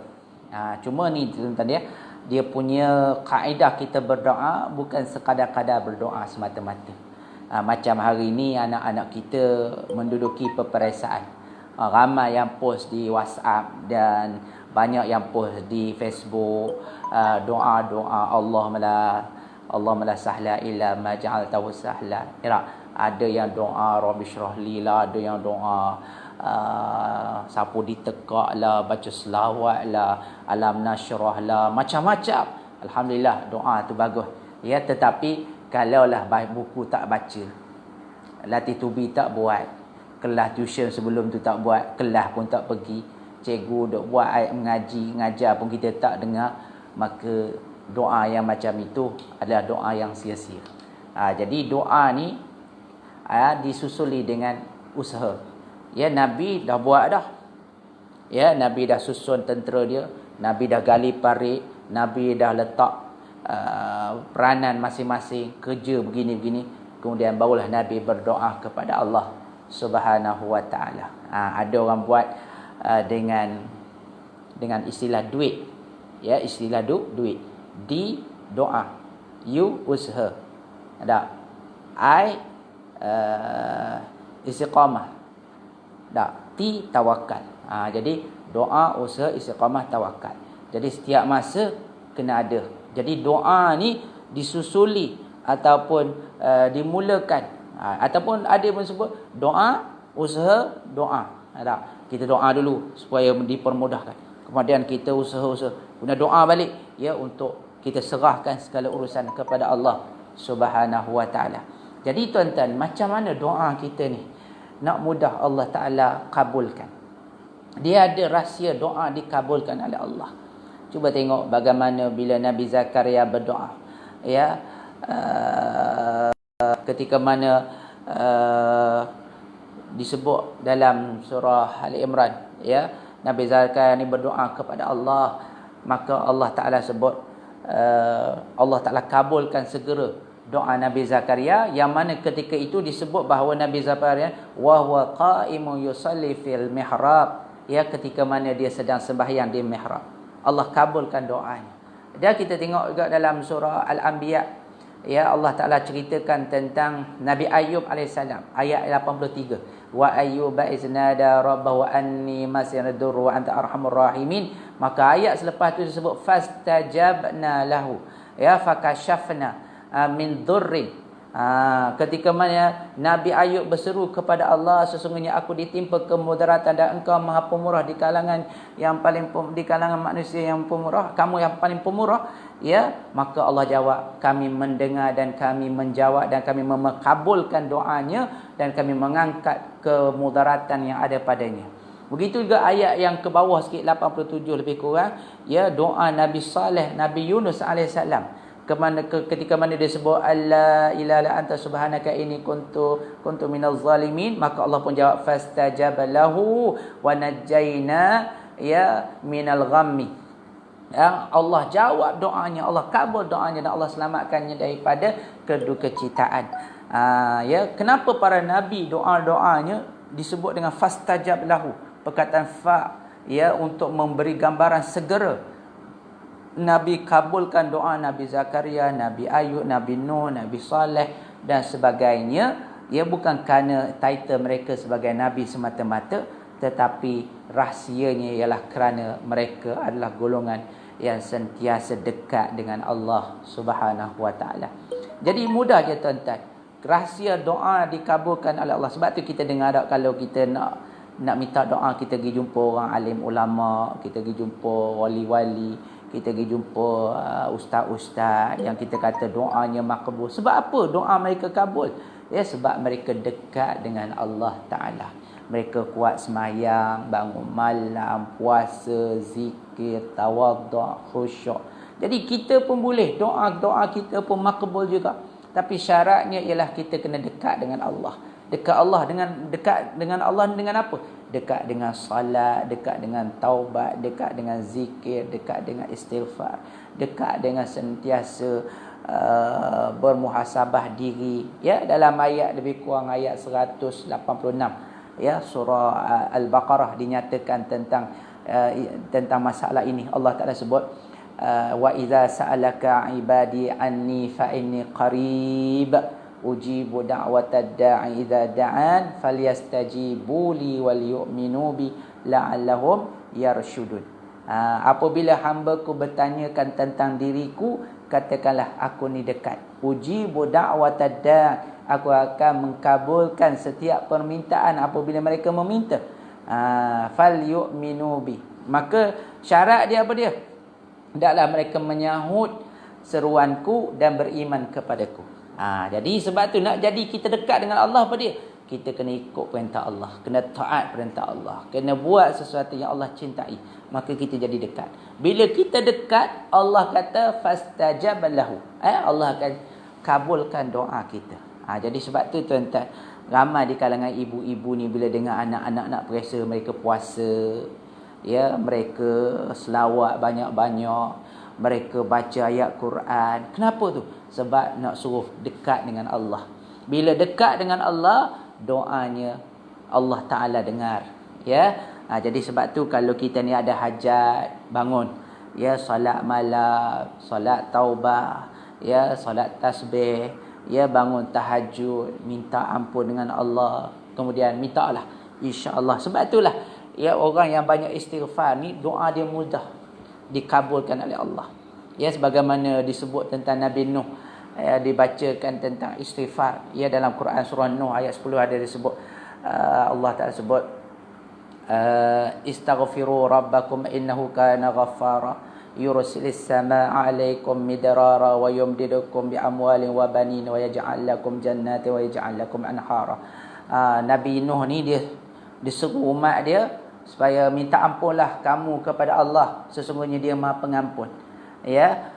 cuma ni tuan-tuan dia punya kaedah, kita berdoa bukan sekadar-kadar berdoa semata-mata. Macam hari ni anak-anak kita menduduki peperiksaan. Ramai yang post di WhatsApp dan banyak yang post di Facebook, doa-doa Allah mala sahla illa ma ja'altahu sahla. Ada yang doa Rabbi syrahli lah, ada yang doa sapu ditekak lah, baca selawat lah, alam nasyrah lah, macam-macam. Alhamdulillah, doa tu bagus. Ya, tetapi kalaulah buku tak baca, latih tubi tak buat, kelas tuition sebelum tu tak buat, kelas pun tak pergi, cikgu duk buat ayat mengajar pun kita tak dengar, maka doa yang macam itu adalah doa yang sia-sia. Jadi doa ni disusuli dengan usaha. Ya, Nabi dah buat dah. Ya, Nabi dah susun tentera dia, Nabi dah gali parit, Nabi dah letak peranan masing-masing, kerja begini-begini, kemudian barulah Nabi berdoa kepada Allah Subhanahu wa taala. Ada orang buat dengan istilah duit. Ya, istilah duit. Di doa, you usaha. Ada I istiqamah. Ti tawakal. Jadi doa, usaha, istiqamah, tawakal. Jadi setiap masa kena ada. Jadi doa ni disusuli ataupun dimulakan, ataupun ada pun sebut doa, usaha, doa. Kita doa dulu supaya dipermudahkan. Kemudian kita usaha-usaha. Kemudian doa balik, ya, untuk kita serahkan segala urusan kepada Allah Subhanahu wa taala. Jadi tuan-tuan, macam mana doa kita ni nak mudah Allah Taala kabulkan? Dia ada rahsia doa dikabulkan oleh Allah. Cuba tengok bagaimana bila Nabi Zakaria berdoa. Ya, ketika mana disebut dalam surah Ali Imran, ya, Nabi Zakaria ni berdoa kepada Allah, maka Allah Taala sebut Allah Taala kabulkan segera doa Nabi Zakaria, yang mana ketika itu disebut bahawa Nabi Zakaria wa huwa qa'imun yusalli fil mihrab, ya, ketika mana dia sedang sembahyang di mihrab, Allah kabulkan doanya. Dan kita tengok juga dalam surah Al-Anbiya, ya, Allah Taala ceritakan tentang Nabi Ayub alaihissalam, ayat 83. Wa ayyuba iznada rabbahu anni masyadur wa anta arhamur rahimin. Maka ayat selepas itu disebut fastajabna lahu, ya, fakashafna min dhurrin. Ketika mana Nabi Ayub berseru kepada Allah, sesungguhnya aku ditimpa kemudaratan dan engkau maha pemurah di kalangan yang paling di kalangan manusia yang pemurah, kamu yang paling pemurah, ya, maka Allah jawab, kami mendengar dan kami menjawab dan kami mengabulkan doanya dan kami mengangkat kemudaratan yang ada padanya. Begitu juga ayat yang ke bawah sikit, 87 lebih kurang, ya, doa Nabi Saleh, Nabi Yunus alaihissalam, ketika mana dia sebut alla ilaha anta subhanaka inni kuntu minaz zalimin, maka Allah pun jawab fastajaba lahu wa najjayna ya minal ghammi. Ya, Allah jawab doanya, Allah kabul doanya dan Allah selamatkannya daripada kedukecitaan. Ya, kenapa para nabi doa-doanya disebut dengan fastajab lahu, perkataan fa, ya, untuk memberi gambaran segera. Nabi kabulkan doa Nabi Zakaria, Nabi Ayub, Nabi Nuh, Nabi Saleh dan sebagainya, Ia bukan kerana title mereka sebagai Nabi semata-mata, tetapi rahsianya ialah kerana mereka adalah golongan yang sentiasa dekat dengan Allah Subhanahu Wa Taala. Jadi mudah je tuan-tuan. Rahsia doa dikabulkan oleh Allah. Sebab tu kita dengar tak, kalau kita nak minta doa, kita pergi jumpa orang alim ulama, kita pergi jumpa wali-wali, kita pergi jumpa ustaz-ustaz yang kita kata doanya makbul. Sebab apa doa mereka kabul? Ya, sebab mereka dekat dengan Allah Ta'ala. Mereka kuat semayang, bangun malam, puasa, zikir, tawaduk, khusyuk. Jadi kita pun boleh, doa-doa kita pun makbul juga. Tapi syaratnya ialah kita kena dekat dengan Allah. Dekat dengan Allah dengan apa? Dekat dengan salat, dekat dengan taubat, dekat dengan zikir, dekat dengan istighfar, dekat dengan sentiasa bermuhasabah diri. Ya, dalam ayat lebih kurang ayat 186, ya, surah Al-Baqarah dinyatakan tentang masalah ini. Allah Taala sebut, wa idza sa'alaka ibadi anni fa inni qarib ujibu da'watad da'i idza da'an falyastajibu li wal yu'minu bi la'allahum yarshudun. Apabila hamba-Ku bertanyakan tentang diriku, katakanlah aku ni dekat. Ujibu da'watad da', aku akan mengkabulkan setiap permintaan apabila mereka meminta. Fal yu'minu bi, maka syarat dia apa dia? Hendaklah mereka menyahut seruanku dan beriman kepadaku. Jadi sebab tu nak jadi kita dekat dengan Allah apa dia? Kita kena ikut perintah Allah, kena taat perintah Allah, kena buat sesuatu yang Allah cintai, maka kita jadi dekat. Bila kita dekat, Allah kata fastajaba lahu. Allah akan kabulkan doa kita. Jadi sebab tu tuan-tuan, ramai di kalangan ibu-ibu ni bila dengar anak-anak nak periksa, mereka puasa, ya, mereka selawat banyak-banyak, mereka baca ayat Quran. Kenapa tu? Sebab nak suruh dekat dengan Allah. Bila dekat dengan Allah, doanya Allah Ta'ala dengar. Ya, jadi sebab tu kalau kita ni ada hajat, bangun, ya, solat malam, solat taubah, ya, solat tasbih, ya, bangun tahajud, minta ampun dengan Allah, kemudian mintalah, insya-Allah. Sebab itulah, ya, orang yang banyak istighfar ni doa dia mudah dikabulkan oleh Allah. Ya, sebagaimana disebut tentang Nabi Nuh, dibacakan tentang istighfar. Ya, dalam Quran surah Nuh ayat 10 ada disebut, Allah Taala sebut, istaghfiru rabbakum innahu kana ghaffara yursilis samaa'a 'alaikum midrara wa yumdidukum bi amwalin wa banin wa yaj'al lakum jannatin wa yaj'al lakum anhara. Nabi Nuh ni dia disuruh umat dia supaya minta ampunlah kamu kepada Allah, sesungguhnya Dia Maha Pengampun. Ya,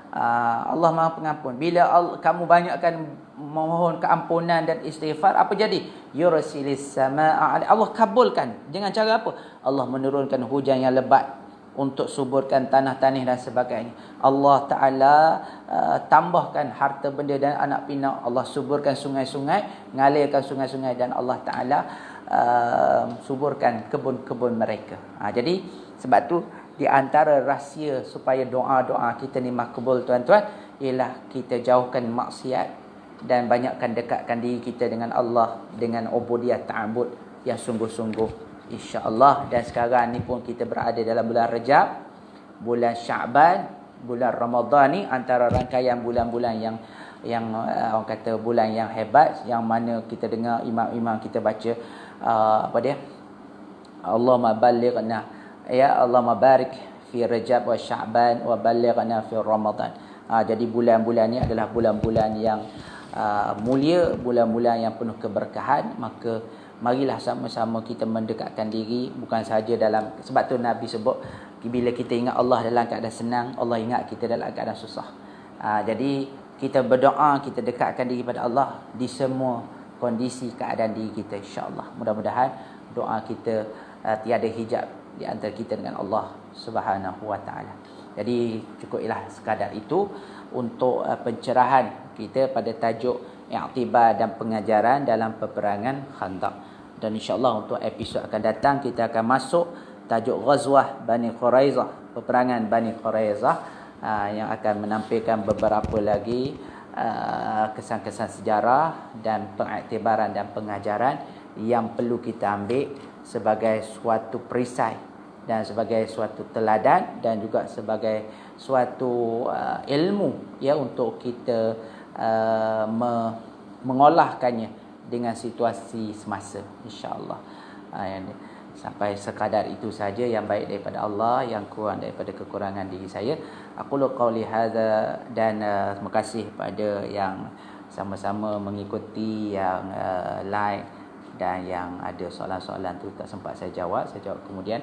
Allah Maha Pengampun. Bila kamu banyakkan mohon keampunan dan istighfar, apa jadi? Yursilis samaa'a, Allah kabulkan. Dengan cara apa? Allah menurunkan hujan yang lebat untuk suburkan tanah-tanah dan sebagainya. Allah Ta'ala tambahkan harta benda dan anak pinak. Allah suburkan sungai-sungai, ngalirkan sungai-sungai, dan Allah Ta'ala suburkan kebun-kebun mereka. Jadi sebab tu di antara rahsia supaya doa-doa kita ni makbul tuan-tuan, ialah kita jauhkan maksiat dan banyakkan dekatkan diri kita dengan Allah dengan ubudiyah ta'abbud yang sungguh-sungguh, insya-Allah. Dan sekarang ni pun kita berada dalam bulan Rejab, bulan Syaban, bulan Ramadan ni antara rangkaian bulan-bulan yang orang kata bulan yang hebat, yang mana kita dengar imam-imam kita baca apa dia, Allahumma ballighna, ya Allahumma barik fi Rajab wa Sya'ban wa ballighna fi Ramadan. Jadi bulan-bulan ni adalah bulan-bulan yang mulia, bulan-bulan yang penuh keberkahan. Maka marilah sama-sama kita mendekatkan diri, bukan sahaja dalam, sebab tu Nabi sebut bila kita ingat Allah dalam keadaan senang, Allah ingat kita dalam keadaan susah. Jadi kita berdoa, kita dekatkan diri pada Allah di semua kondisi keadaan diri kita, insya-Allah. Mudah-mudahan doa kita tiada hijab di antara kita dengan Allah Subhanahu wa taala. Jadi cukuplah sekadar itu untuk pencerahan kita pada tajuk i'tibar dan pengajaran dalam peperangan Khandaq. Dan insya-Allah untuk episod akan datang kita akan masuk tajuk Ghazwah Bani Quraizah, peperangan Bani Quraizah, yang akan menampilkan beberapa lagi kesan-kesan sejarah dan pengiktibaran dan pengajaran yang perlu kita ambil sebagai suatu perisai dan sebagai suatu teladan dan juga sebagai suatu ilmu ya untuk kita mengolahkannya dengan situasi semasa, insya-Allah. Sampai sekadar itu saja yang baik daripada Allah, yang kurang daripada kekurangan diri saya. Aku qauli hadza, dan terima kasih pada yang sama-sama mengikuti, yang like dan yang ada soalan-soalan tu tak sempat saya jawab kemudian,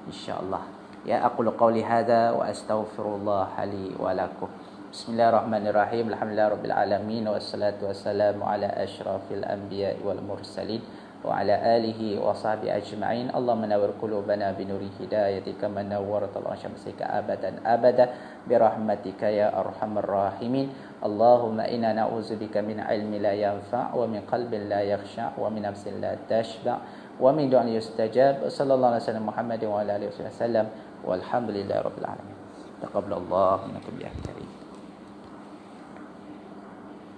insya-Allah. Ya, aku qauli hadza wa astaghfirullah li wa lakum. Bismillahirrahmanirrahim. Alhamdulillahirabbil alamin wassalatu wassalamu ala asyrafil anbiya'i wal mursalin wa ala alihi wa sahbihi ajma'in. Allahumma nawwir qulubana bi nuri hidayatika man nawwaratal syamsika abadan abada bi rahmatika ya arhamar rahimin. Allahumma inna na'udzubika min ilmin la yanfa' wa min qalbin la yakhsha' wa min nafsin la tashba' wa min du'an yustajab. Sallallahu alaihi wasallam Muhammadin wa ala alihi wasallam walhamdulillahi rabbil alamin. Taqabbalallahu minkum ya karim.